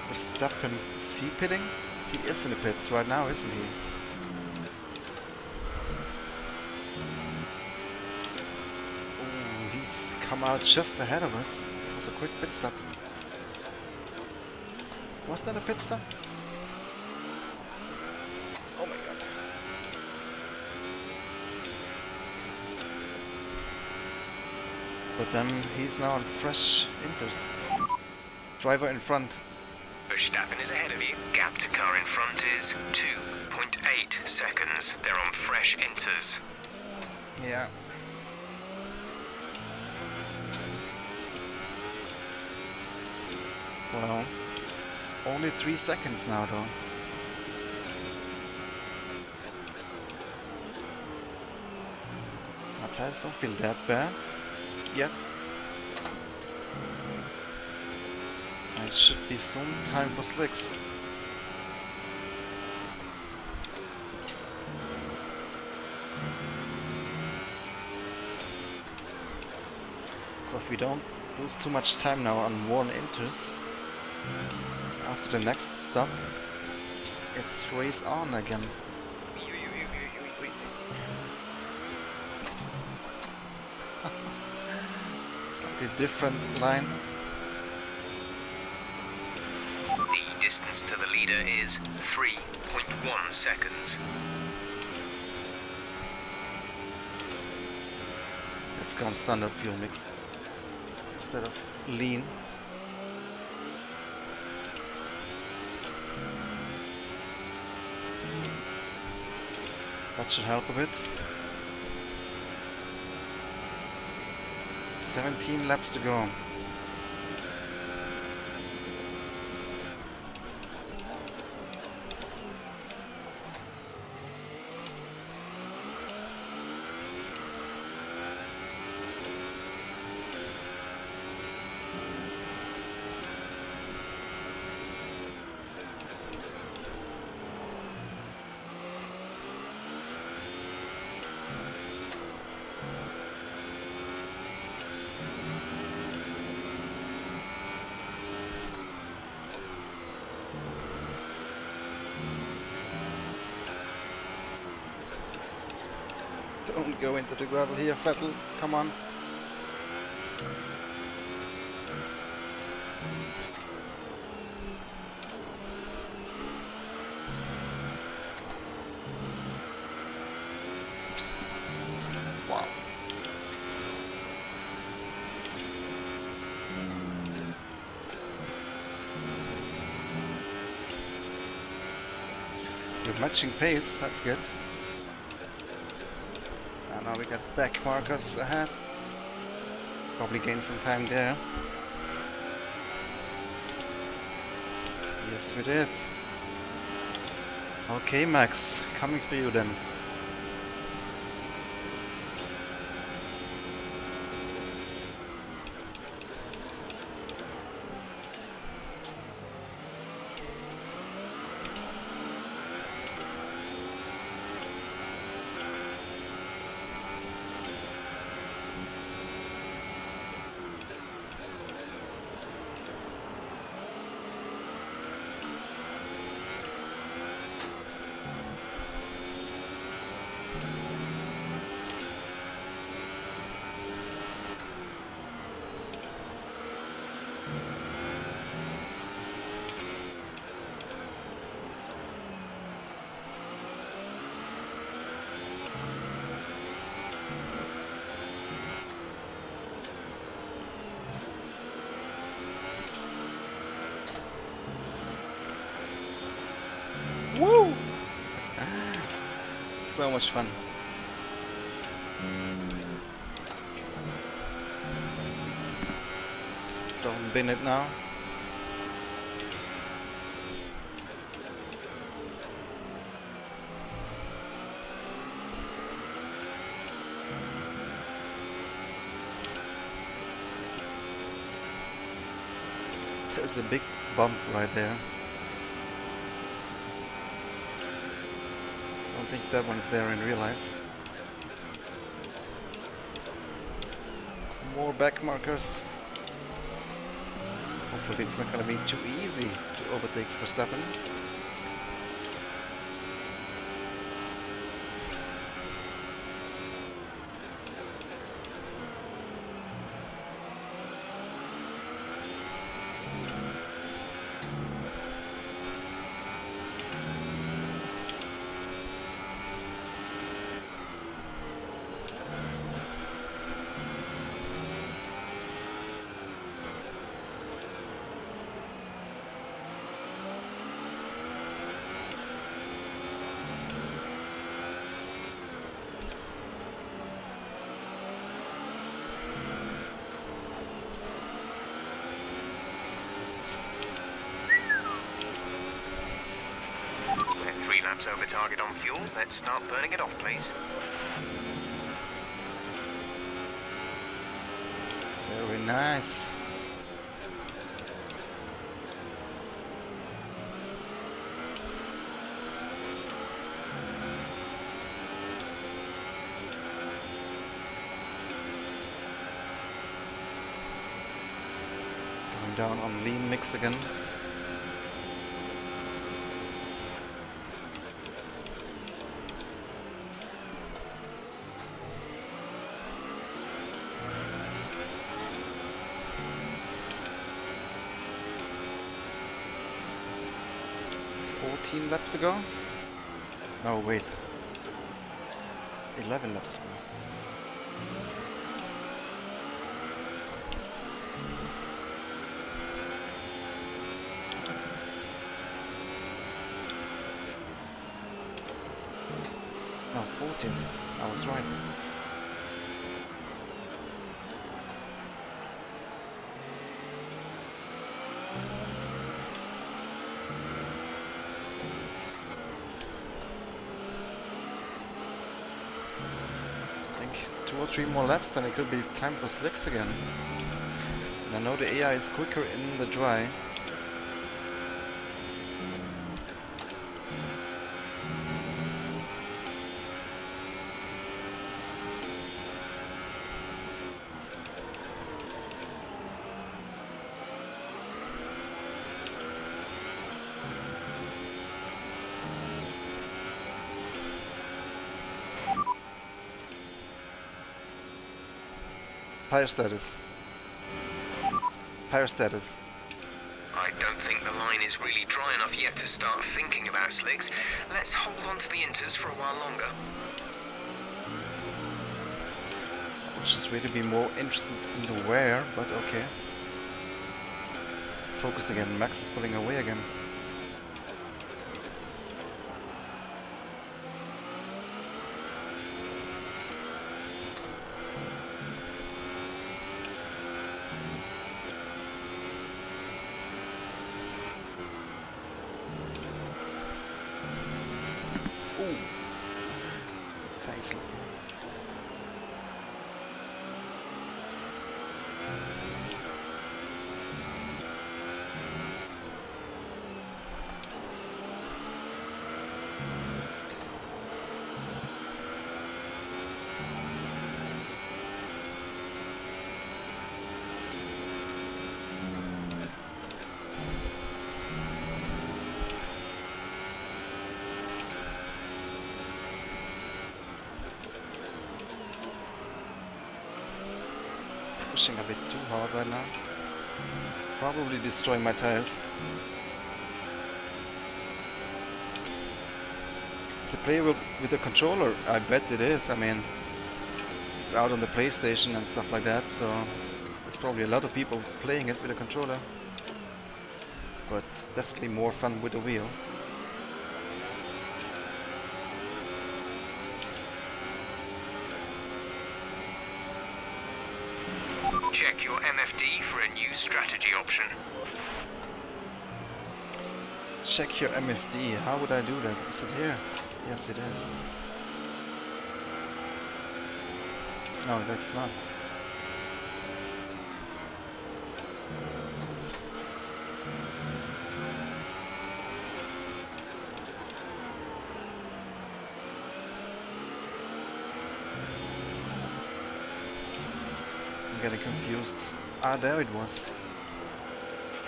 Verstappen, is he pitting? He is in the pits right now, isn't he? Ooh, he's come out just ahead of us. It was a quick pit stop. Was that a pit stop? Oh my god. But then he's now on fresh inters. Driver in front. Verstappen is ahead of you. Gap to car in front is 2.8 seconds. They're on fresh inters. Yeah. Well, it's only 3 seconds now though. My tires don't feel that bad yet. It should be soon time for slicks. So if we don't lose too much time now on worn inters, after the next stop, it's race on again. Slightly different line. The distance to the leader is 3.1 seconds. Let's go on standard fuel mix instead of lean. That should help a bit. 17 laps to go. Don't go into the gravel here, Vettel. Come on. Wow. You're matching pace, that's good. Now we got back markers ahead. Probably gain some time there. Yes, we did. Okay, Max, coming for you then. Woo! So much fun. Don't bin it now. There's a big bump right there. I don't think that one's there in real life. More back markers. Hopefully it's not gonna be too easy to overtake Verstappen. laps over target on fuel. Let's start burning it off, please. Very nice. Going down on lean mix again. Laps to go? No, wait. 11 laps to go. No, 14. I was right. I think 2 or 3 more laps, then it could be time for slicks again. And I know the AI is quicker in the dry. Tire status. Tire status. I don't think the line is really dry enough yet to start thinking about slicks. Let's hold on to the inters for a while longer. I would just really be more interested in the wear, but okay. Focus again. Max is pulling away again. Thanks. Pushing a bit too hard right now. Probably destroying my tires. Is it playable with the controller? I bet it is. I mean, it's out on the PlayStation and stuff like that, so there's probably a lot of people playing it with a controller. But definitely more fun with a wheel. Check your MFD for a new strategy option. Check your MFD. How would I do that? Is it here? Yes, it is. No, that's not. Getting confused. Ah, there it was.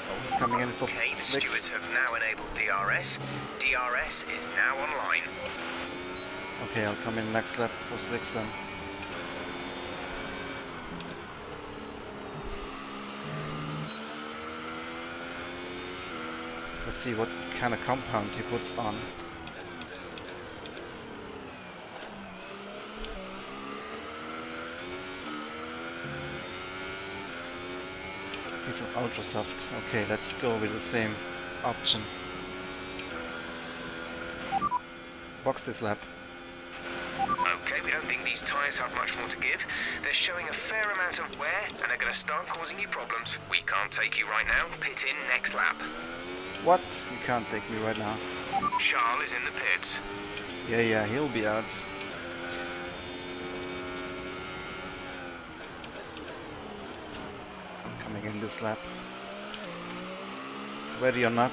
Oh, he's coming in for Okay, the slicks. stewards have now enabled DRS. DRS is now online. Okay, I'll come in next lap for slicks then. Let's see what kind of compound he puts on. He's an ultra soft. Okay, let's go with the same option. Box this lap. Okay, we don't think these tyres have much more to give. They're showing a fair amount of wear and are going to start causing you problems. We can't take you right now. Pit in next lap. What? You can't take me right now. Charles is in the pits. Yeah, he'll be out. I'm coming in this lap. Ready or not.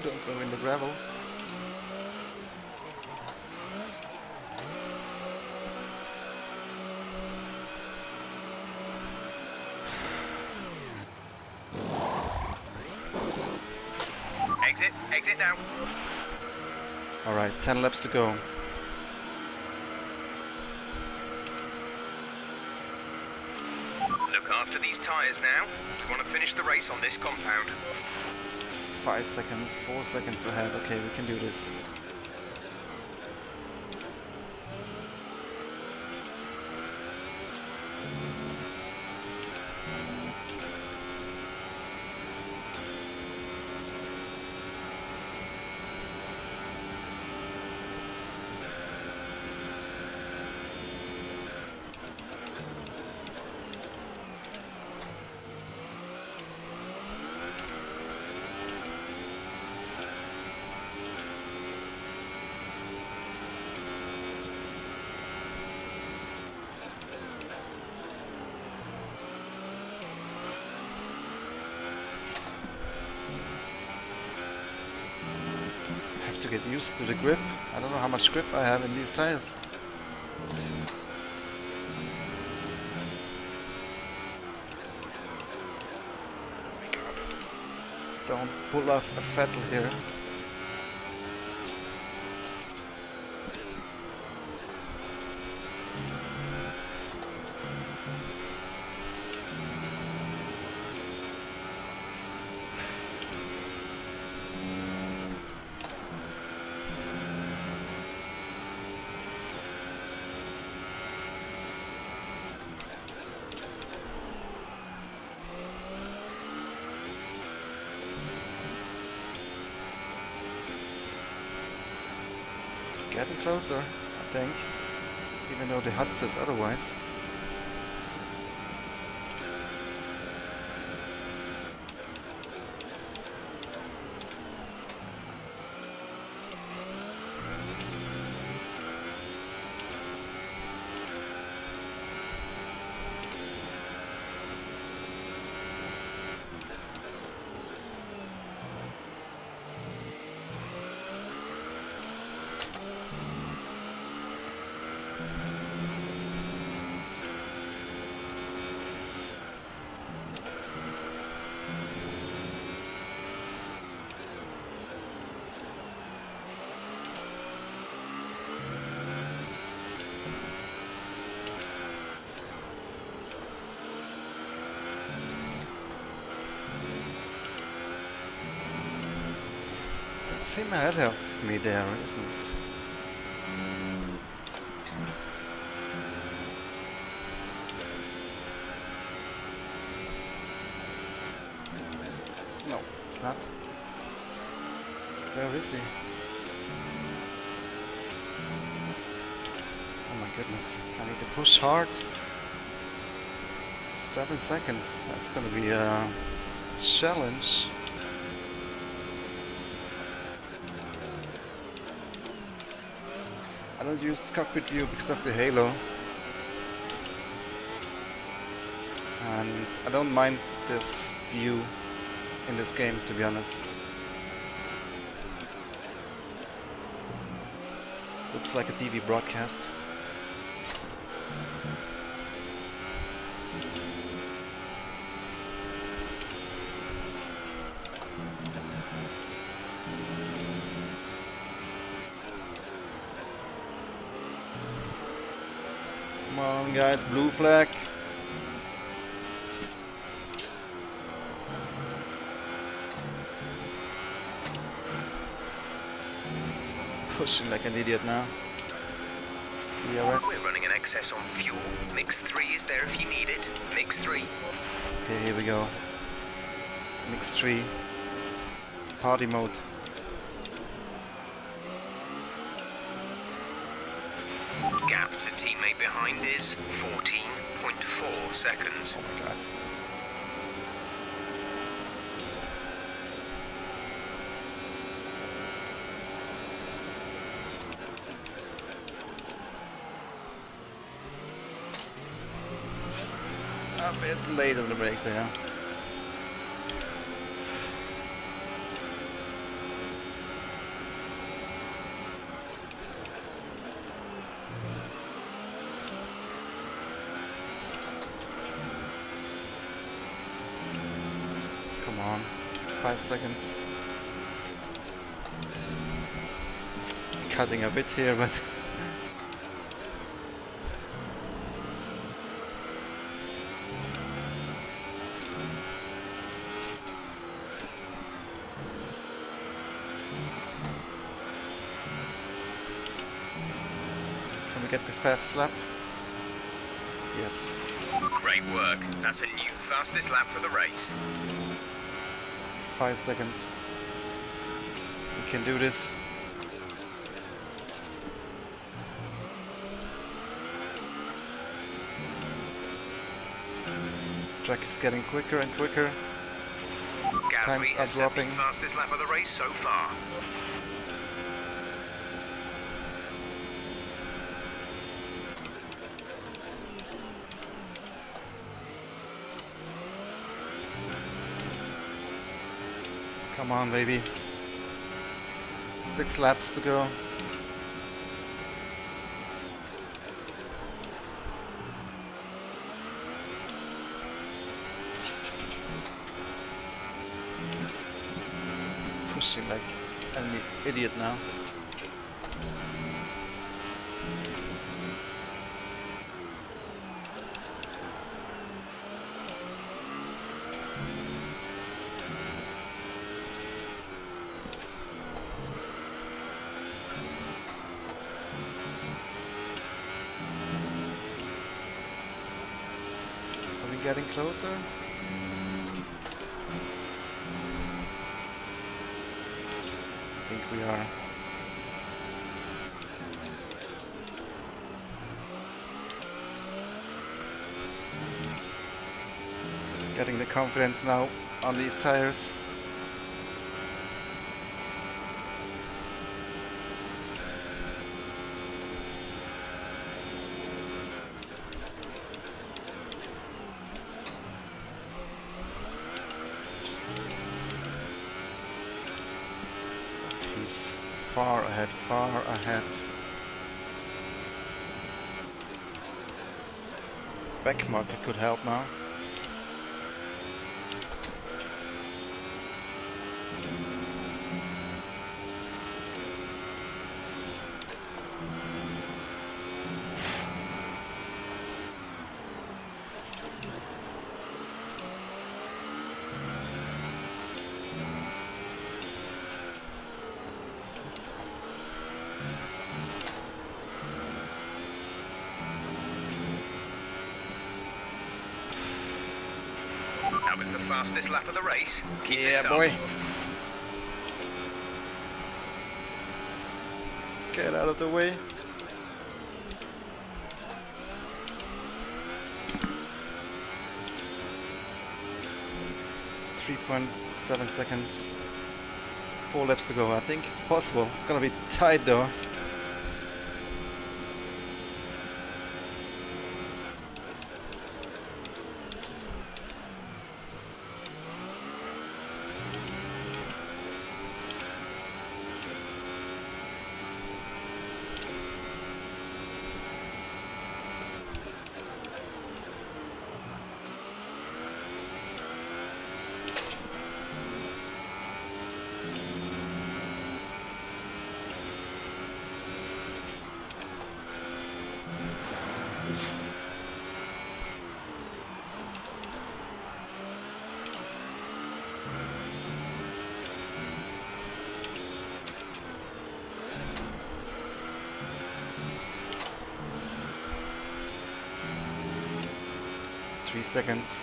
Don't go in the gravel. Exit now. Alright, 10 laps to go. Look after these tyres now. We want to finish the race on this compound. 5 seconds, 4 seconds ahead. Okay, we can do this. To get used to the grip. I don't know how much grip I have in these tires. Oh my god. Don't pull off a Vettel here. Getting closer, I think, even though the HUD says otherwise. It's him ahead of me there, isn't it? No, it's not. Where is he? Oh my goodness, I need to push hard. 7 seconds, that's gonna be a challenge. I don't use cockpit view because of the halo. And I don't mind this view in this game, to be honest. Looks like a TV broadcast. Come on guys, blue flag. Pushing like an idiot now. DRS. We're running an excess on fuel. Mix 3 is there if you need it. Mix 3. Okay, here we go. Mix 3. Party mode. Gap to teammate behind is 14.4 seconds. Oh my god. A bit late on the break there. Come on, 5 seconds. Cutting a bit here, but can we get the fastest lap? Yes. Great work. That's a new fastest lap for the race. 5 seconds. We can do this. Track is getting quicker and quicker. Gasly Times are has set the dropping. fastest lap of the race so far. Come on, baby. 6 laps to go. Pushing like an idiot now. Are we getting closer? I think we are. Getting the confidence now on these tires. He's far ahead, far ahead. Back marker could help now. That was the fastest lap of the race. Keep this Yeah, up. boy. Get out of the way. .7 seconds. 4 laps to go. I think it's possible. It's gonna be tight though. 3 seconds.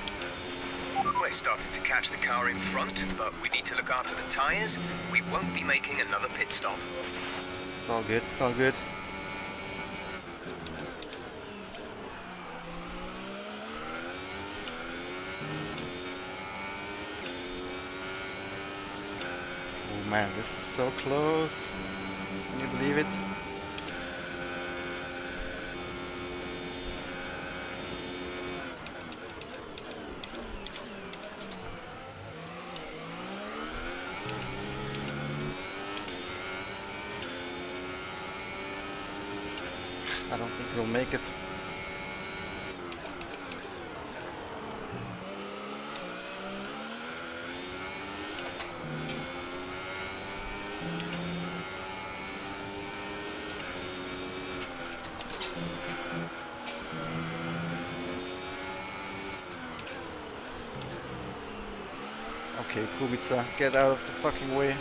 We're starting to catch the car in front, but we need to look after the tyres. We won't be making another pit stop. It's all good, it's all good. Oh man, this is so close. Can you believe it? I don't think we'll make it. Okay, Kubica, get out of the fucking way.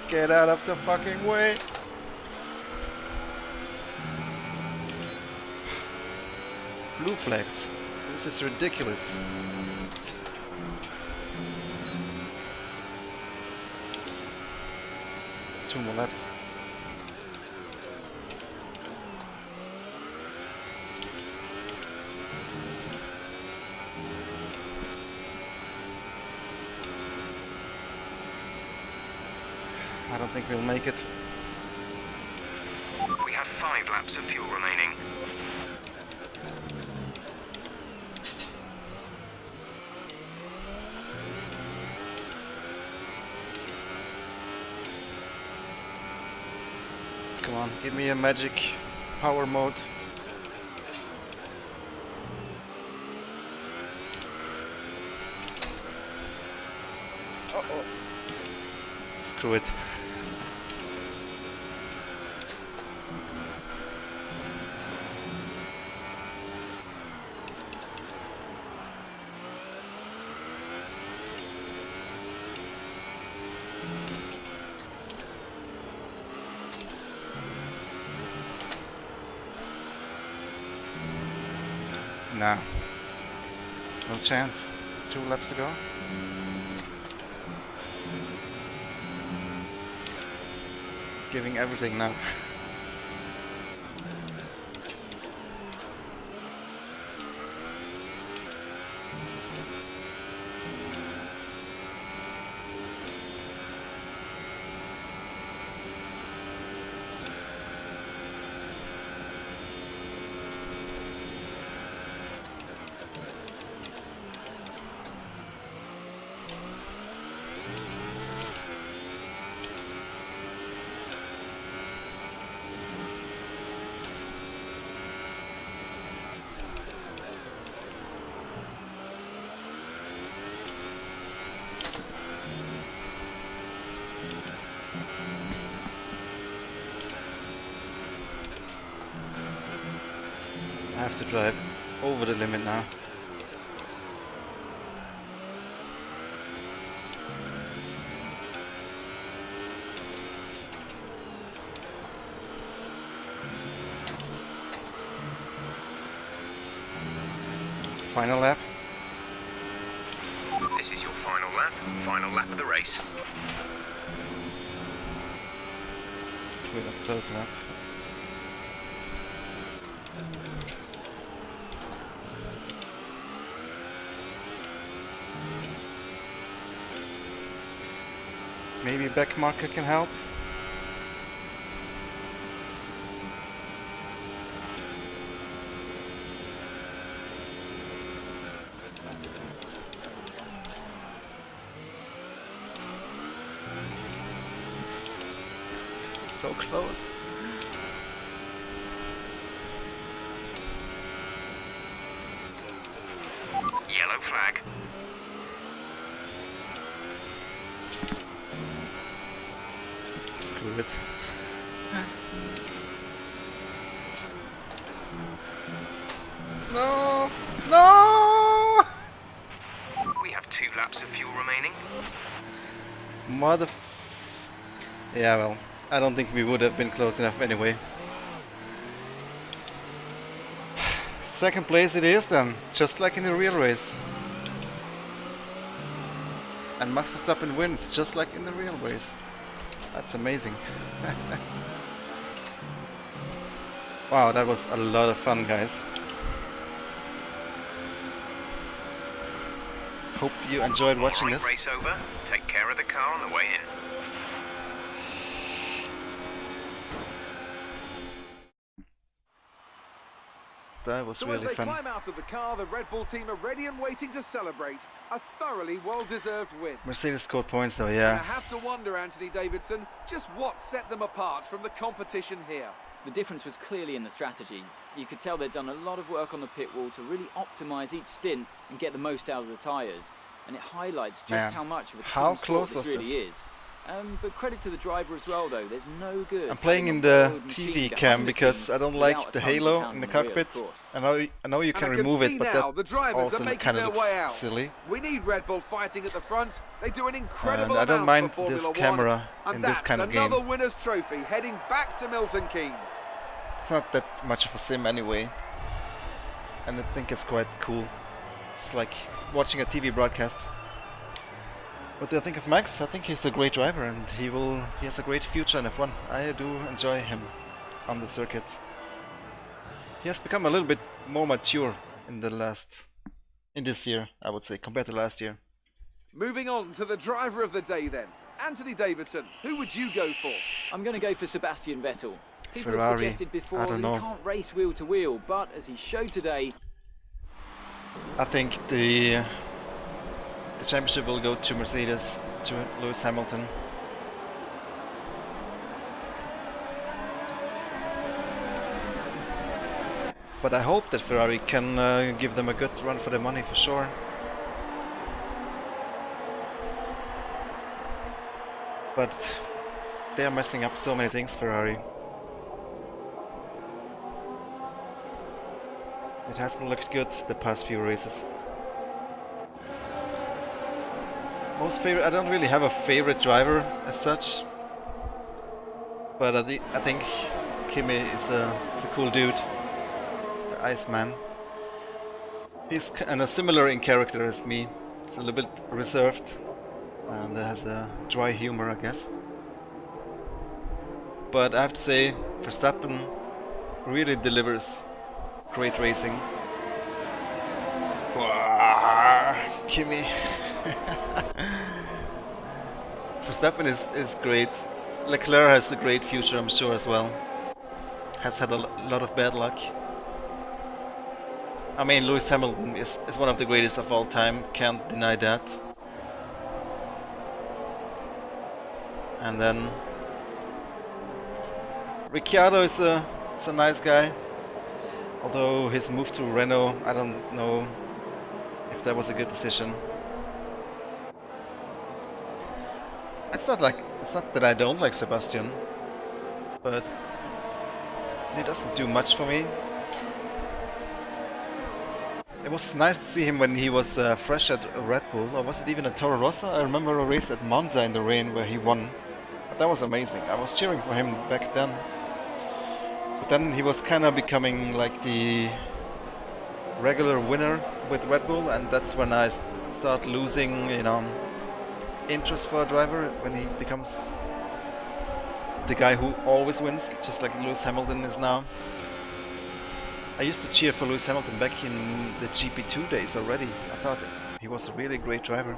Get out of the fucking way! Blue flags. This is ridiculous. Two more laps. I don't think we'll make it. We have 5 laps of fuel remaining. Come on, give me a magic power mode. Uh-oh. Screw it. Nah, no chance. 2 laps to go. Giving everything now. I have to drive over the limit now. Final lap. This is your final lap of the race. We're not close enough. Maybe back marker can help. So close. Yellow flag. Screw it. No! No! We have 2 laps of fuel remaining. Mother... Yeah, well, I don't think we would have been close enough anyway. Second place it is then, just like in the real race. And Max Verstappen wins, just like in the real race. That's amazing. Wow, that was a lot of fun, guys. Hope you enjoyed watching this. Race over. Take care of the car on the way in. That was So really as they fun. climb out of the car, the Red Bull team are ready and waiting to celebrate a thoroughly well-deserved win. Mercedes scored points though, And I yeah. have to wonder, Anthony Davidson, just what set them apart from the competition here. The difference was clearly in the strategy. You could tell they'd done a lot of work on the pit wall to really optimise each stint and get the most out of the tyres. And it highlights just Man, how much of a how team sport close this was really this? is. But credit to the driver as well, though. There's no good. I'm playing in having a the well-oiled machine TV behind cam the because scenes I don't without like a the ton to halo pound in the on wheel, cockpit. of course. I know you can And I remove see it, but now that the drivers also are making kind of their looks way out. silly. We need Red Bull fighting at the front. They do an incredible And I don't amount mind for Formula this One, camera and in that's this kind of game. another winner's trophy heading back to Milton Keynes. It's not that much of a sim anyway. And I think it's quite cool. It's like watching a TV broadcast. What do I think of Max? I think he's a great driver and he has a great future in F1. I do enjoy him on the circuit. He has become a little bit more mature in this year, I would say, compared to last year. Moving on to the driver of the day then. Anthony Davidson, who would you go for? I'm going to go for Sebastian Vettel. People Ferrari, have suggested before I that don't he know. can't race wheel to wheel, but as he showed today, I think the championship will go to Mercedes, to Lewis Hamilton. But I hope that Ferrari can give them a good run for their money for sure. But they are messing up so many things, Ferrari. It hasn't looked good the past few races. Most favorite, I don't really have a favorite driver as such, but I think Kimi is a cool dude, the Iceman. He's kind of similar in character as me. He's a little bit reserved and has a dry humor, I guess. But I have to say, Verstappen really delivers great racing. Wow, Kimi. Verstappen is great. Leclerc has a great future, I'm sure, as well. Has had a lot of bad luck. I mean, Lewis Hamilton is one of the greatest of all time, can't deny that. And then Ricciardo is a nice guy. Although his move to Renault, I don't know if that was a good decision. It's not that I don't like Sebastian, but he doesn't do much for me. It was nice to see him when he was fresh at Red Bull, or was it even at Toro Rosso? I remember a race at Monza in the rain where he won. But that was amazing. I was cheering for him back then. But then he was kind of becoming like the regular winner with Red Bull, and that's when I start losing, interest for a driver, when he becomes the guy who always wins, just like Lewis Hamilton is now. I used to cheer for Lewis Hamilton back in the GP2 days already. I thought he was a really great driver.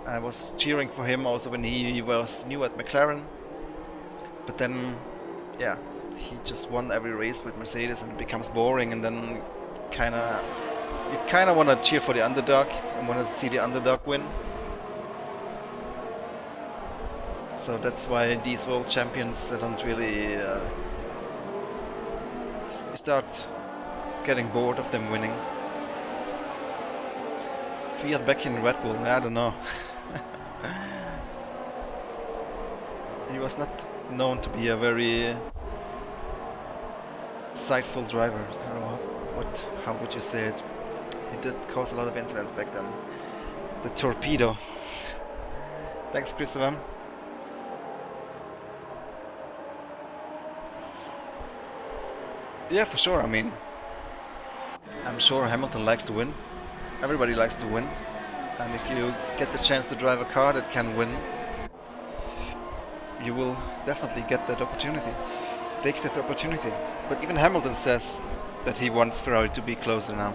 I was cheering for him also when he was new at McLaren. But then, yeah, he just won every race with Mercedes and it becomes boring, and then you kind of want to cheer for the underdog and want to see the underdog win. So that's why these world champions don't really start getting bored of them winning. Fiat back in Red Bull, I don't know. He was not known to be a very insightful driver. I don't know how would you say it. He did cause a lot of incidents back then. The torpedo. Thanks, Christopher. Yeah, for sure. I mean, I'm sure Hamilton likes to win. Everybody likes to win. And if you get the chance to drive a car that can win, you will definitely get that opportunity. Take that opportunity. But even Hamilton says that he wants Ferrari to be closer now.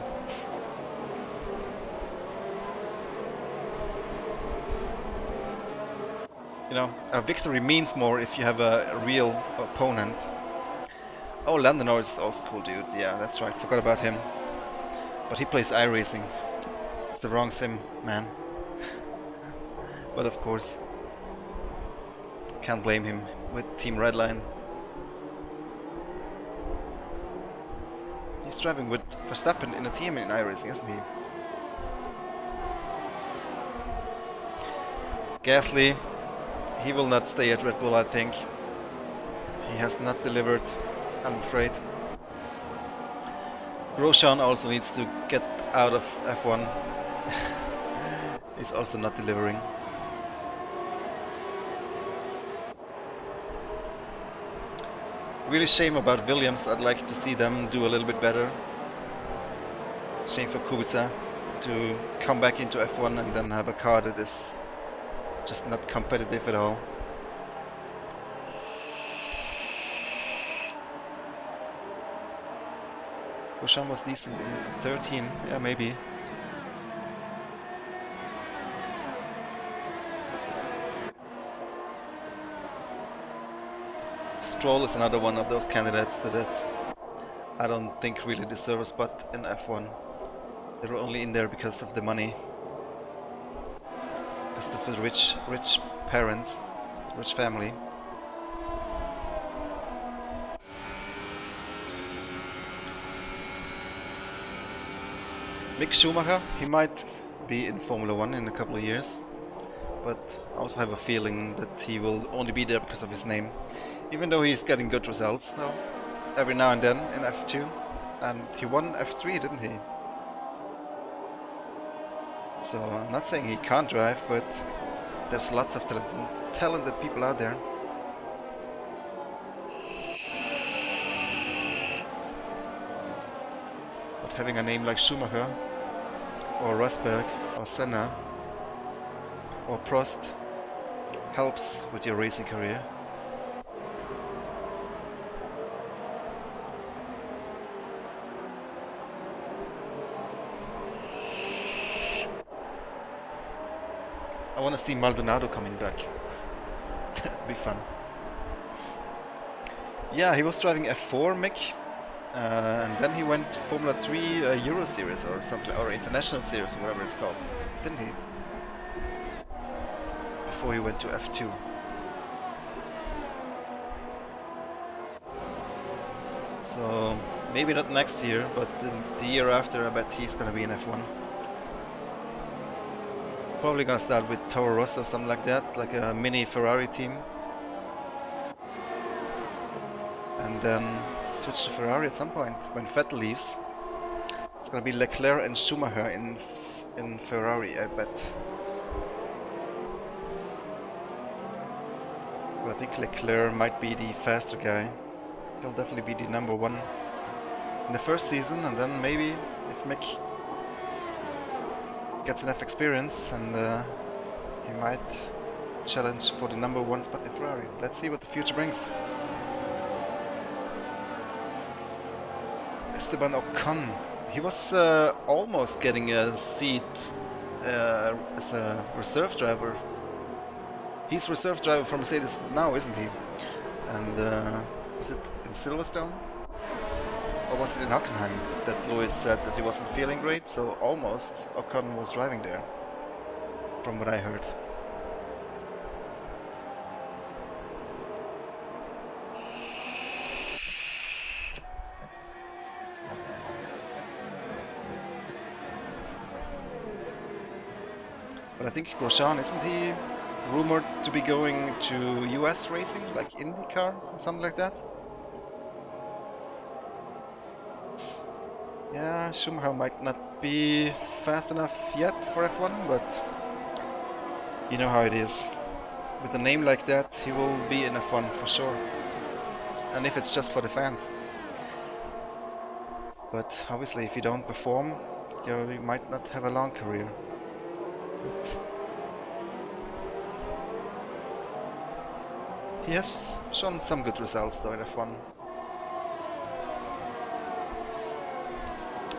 You know, a victory means more if you have a real opponent. Oh, Lando Norris is also cool, dude. Yeah, that's right. Forgot about him. But he plays iRacing. It's the wrong sim, man. But of course, can't blame him with Team Redline. He's driving with Verstappen in a team in iRacing, isn't he? Gasly, he will not stay at Red Bull, I think. He has not delivered, I'm afraid. Grosjean also needs to get out of F1. He's also not delivering. Really shame about Williams. I'd like to see them do a little bit better. Shame for Kubica to come back into F1 and then have a car that is just not competitive at all. Grosjean was decent in 13, yeah, maybe. Stroll is another one of those candidates that I don't think really deserve a spot in F1. They're only in there because of the money. Because of the rich parents, rich family. Mick Schumacher, he might be in Formula 1 in a couple of years, but I also have a feeling that he will only be there because of his name. Even though he's getting good results now, every now and then in F2, and he won F3, didn't he? So I'm not saying he can't drive, but there's lots of talented people out there. But having a name like Schumacher, or Rosberg, or Senna, or Prost helps with your racing career. I want to see Maldonado coming back. That'd be fun. Yeah, he was driving F4, Mick, and then he went Formula 3 Euro Series or something, or International Series, or whatever it's called, didn't he? Before he went to F2. So maybe not next year, but the year after, I bet he's gonna be in F1. Probably gonna start with Toro Rosso or something like that, like a mini Ferrari team. And then switch to Ferrari at some point when Vettel leaves. It's gonna be Leclerc and Schumacher in Ferrari, I bet. But I think Leclerc might be the faster guy. He'll definitely be the number one in the first season, and then maybe if Mick gets enough experience, and he might challenge for the number one spot in Ferrari. Let's see what the future brings. Esteban Ocon, he was almost getting a seat as a reserve driver. He's reserve driver for Mercedes now, isn't he? And was it in Silverstone? Or was it in Hockenheim that Lewis said that he wasn't feeling great, so almost Ocon was driving there, from what I heard. But I think Grosjean, isn't he rumored to be going to US racing, like IndyCar or something like that? Yeah, Schumacher might not be fast enough yet for F1, but you know how it is. With a name like that, he will be in F1 for sure. And if it's just for the fans. But obviously if you don't perform, you might not have a long career. But he has shown some good results though in F1.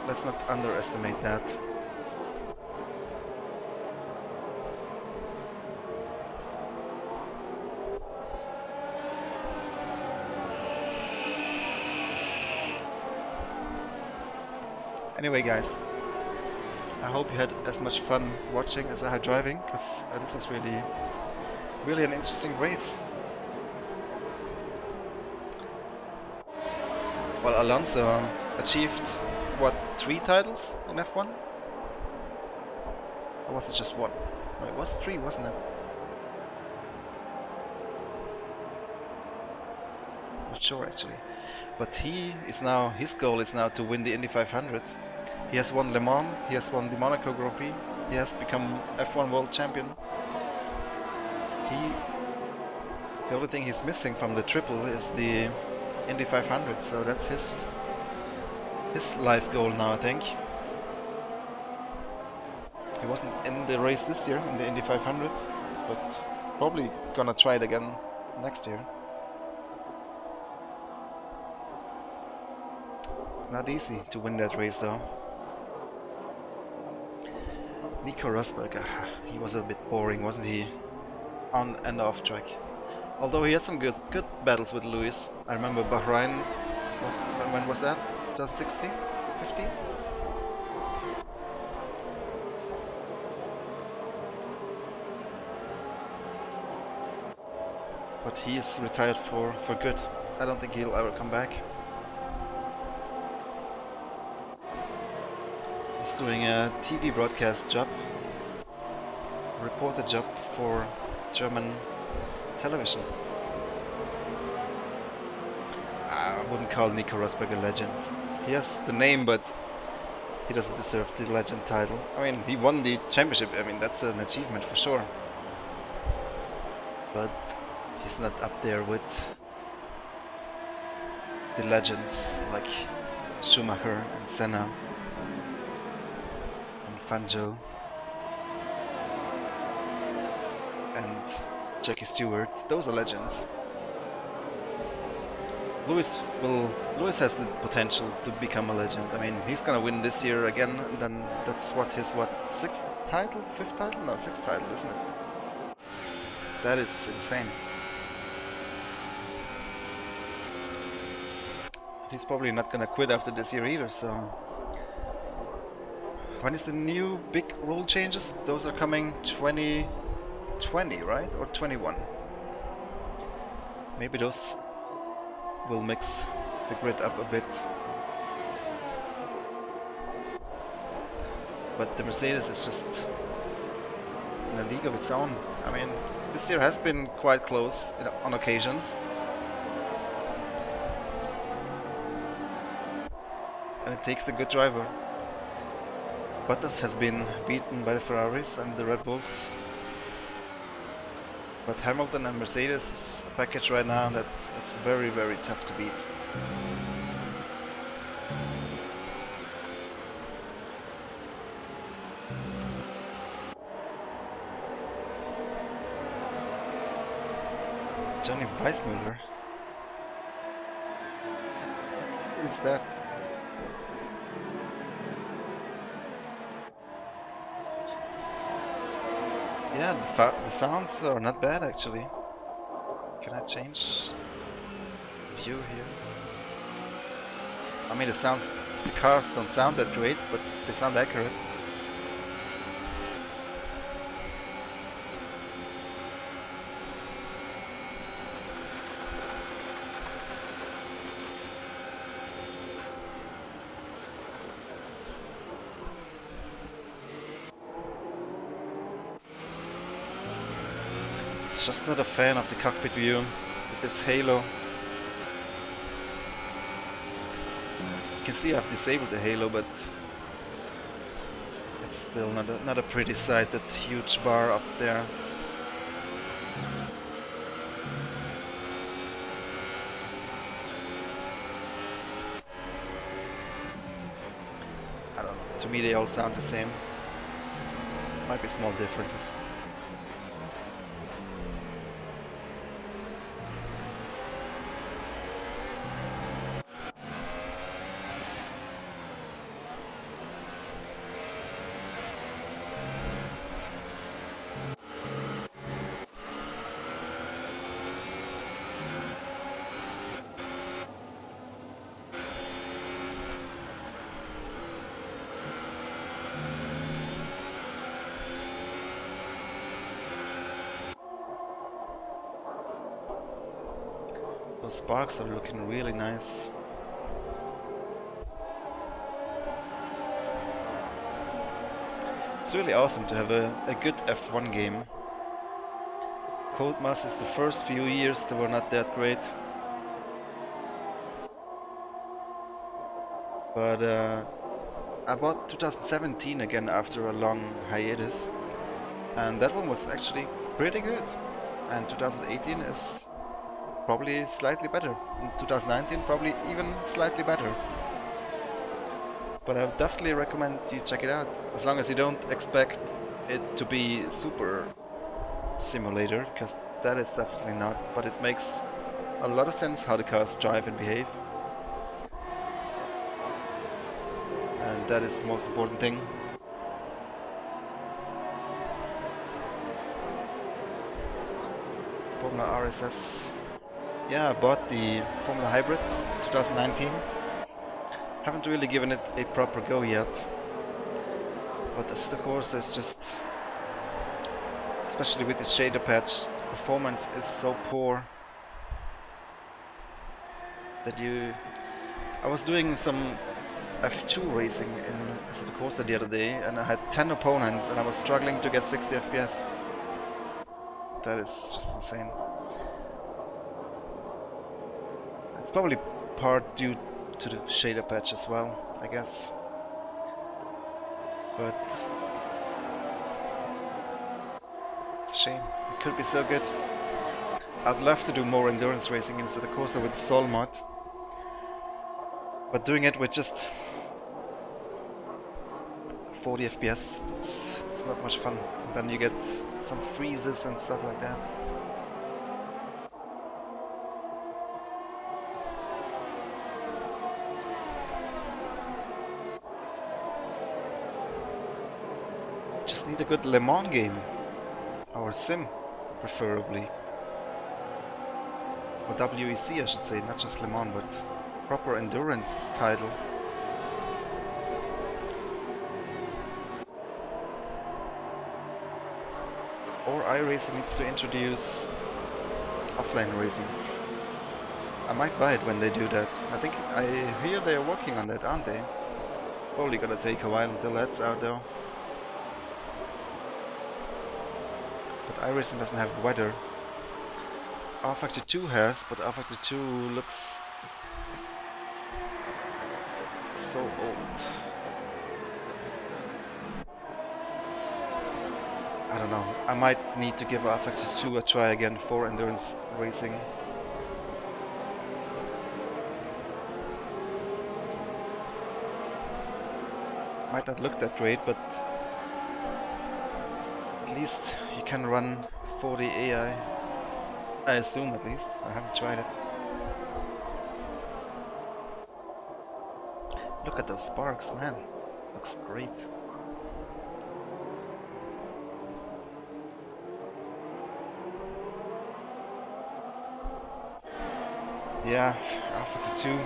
Let's not underestimate that. Anyway guys, I hope you had as much fun watching as I had driving, because this was really an interesting race. Well, Alonso achieved, what, 3 titles in F1? Or was it just 1? No, it was 3, wasn't it? Not sure actually. But his goal is now to win the Indy 500. He has won Le Mans, he has won the Monaco Grand Prix, he has become F1 World Champion. The only thing he's missing from the triple is the Indy 500, so that's his life goal now, I think. He wasn't in the race this year, in the Indy 500, but probably gonna try it again next year. It's not easy to win that race though. Nico Rosberg, he was a bit boring, wasn't he? On and off track. Although he had some good battles with Lewis. I remember Bahrain, when was that? 2016? 15? But he is retired for good. I don't think he'll ever come back. He's doing a TV broadcast job, a reporter job for German television. I wouldn't call Nico Rosberg a legend. He has the name, but he doesn't deserve the legend title. I mean, he won the championship. I mean, that's an achievement for sure. But he's not up there with the legends like Schumacher and Senna and Fangio and Jackie Stewart. Those are legends. Lewis has the potential to become a legend. I mean, he's gonna win this year again, and then that's his 6th title? 5th title? No, 6th title, isn't it? That is insane. He's probably not gonna quit after this year either, so... When is the new big rule changes? Those are coming 2020, right? Or 21? Maybe those will mix the grid up a bit. But the Mercedes is just in a league of its own. I mean, this year has been quite close on occasions. And it takes a good driver. Bottas has been beaten by the Ferraris and the Red Bulls. But Hamilton and Mercedes is a package right now that it's very, very tough to beat. Johnny Weissmuller? Who is that? Yeah, the sounds are not bad actually. Can I change view here? I mean, the cars don't sound that great, but they sound accurate. Just not a fan of the cockpit view with this halo. You can see I've disabled the halo, but it's still not a pretty sight, that huge bar up there. To me they all sound the same. Might be small differences. Those sparks are looking really nice. It's really awesome to have a good F1 game. Codemasters the first few years they were not that great. But I bought 2017 again after a long hiatus. And that one was actually pretty good. And 2018 is probably slightly better. In 2019 probably even slightly better. But I would definitely recommend you check it out. As long as you don't expect it to be super simulator, because that is definitely not. But it makes a lot of sense how the cars drive and behave. And that is the most important thing. Formula RSS. Yeah, I bought the Formula Hybrid 2019. Haven't really given it a proper go yet. But the course is just, especially with this shader patch, the performance is so poor that I was doing some F2 racing in the Coaster the other day, and I had 10 opponents and I was struggling to get 60 FPS. That is just insane. It's probably part due to the shader patch as well, I guess. But it's a shame. It could be so good. I'd love to do more endurance racing in the Coaster with Sol mod. But doing it with just 40 FPS, it's not much fun. And then you get some freezes and stuff like that. Just need a good Le Mans game. Or sim, preferably. Or WEC I should say, not just Le Mans, but proper endurance title. Or iRacing needs to introduce offline racing. I might buy it when they do that. I hear they're working on that, aren't they? Probably gonna take a while until that's out though. But iRacing doesn't have weather. R-Factor 2 has, but R-Factor 2 looks so old. I don't know. I might need to give R-Factor 2 a try again for endurance racing. Might not look that great, but at least you can run 40 AI. I assume, at least. I haven't tried it. Look at those sparks, man. Looks great. Yeah, R-Factor 2.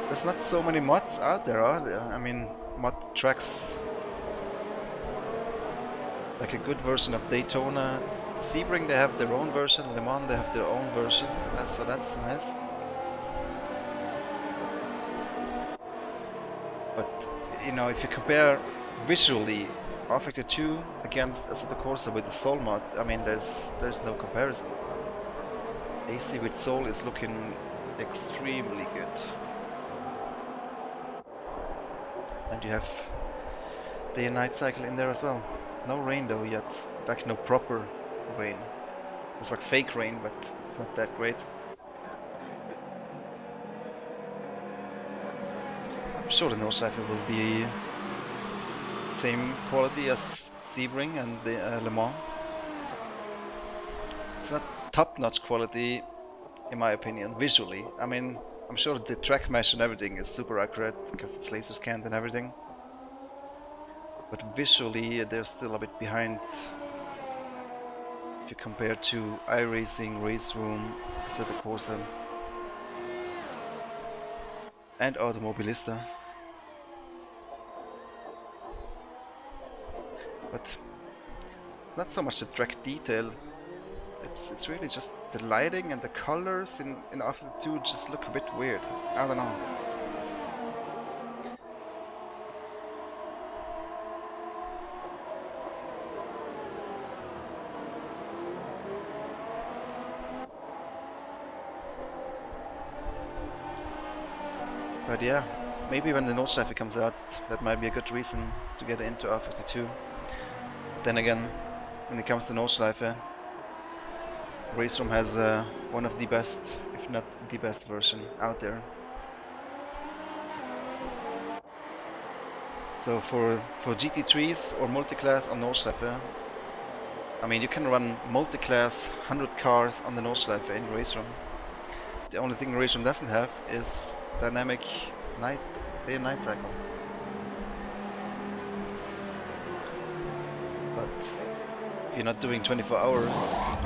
There's not so many mods out there, are there? I mean, mod tracks. Like a good version of Daytona. Sebring, they have their own version. Le Mans, they have their own version. So that's nice. But, you know, if you compare visually R-Factor 2 against the Corsa with the Sol mod, I mean, there's no comparison. AC with Sol is looking extremely good. And you have day and night cycle in there as well. No rain though yet. Like no proper rain. It's like fake rain, but it's not that great. I'm sure the nose diver will be same quality as Sebring and the Le Mans. It's not top-notch quality, in my opinion, visually. I mean, I'm sure the track mesh and everything is super accurate because it's laser scanned and everything. But visually, they're still a bit behind if you compare to iRacing, Race Room, Assetto Corsa, and Automobilista. But it's not so much the track detail. It's really just the lighting and the colors in Alpha 2 just look a bit weird. I don't know. But yeah, maybe when the Nordschleife comes out, that might be a good reason to get into R52. Then again, when it comes to Nordschleife, Race Room has one of the best, if not the best version out there. So for GT3s or multiclass on Nordschleife, I mean, you can run multiclass 100 cars on the Nordschleife in Race Room. The only thing Race Room doesn't have is dynamic day and night cycle. But if you're not doing 24-hour,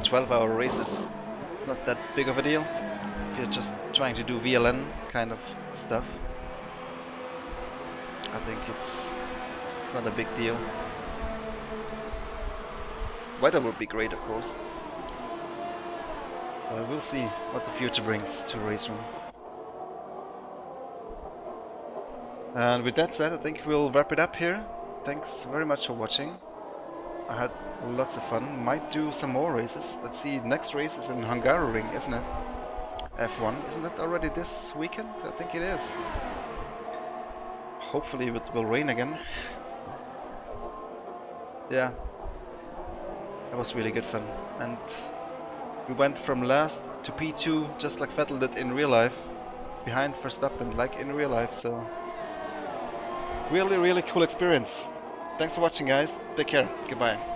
12-hour races, it's not that big of a deal. If you're just trying to do VLN kind of stuff, I think it's not a big deal. Weather would be great, of course. But we'll see what the future brings to Race Room. And with that said, I think we'll wrap it up here. Thanks very much for watching. I had lots of fun. Might do some more races. Let's see, next race is in Hungaroring, isn't it? F1, isn't it already this weekend? I think it is. Hopefully it will rain again. Yeah, that was really good fun. And we went from last to P2 just like Vettel did in real life, behind Verstappen like in real life, so really cool experience. Thanks for watching, guys. Take care. Goodbye.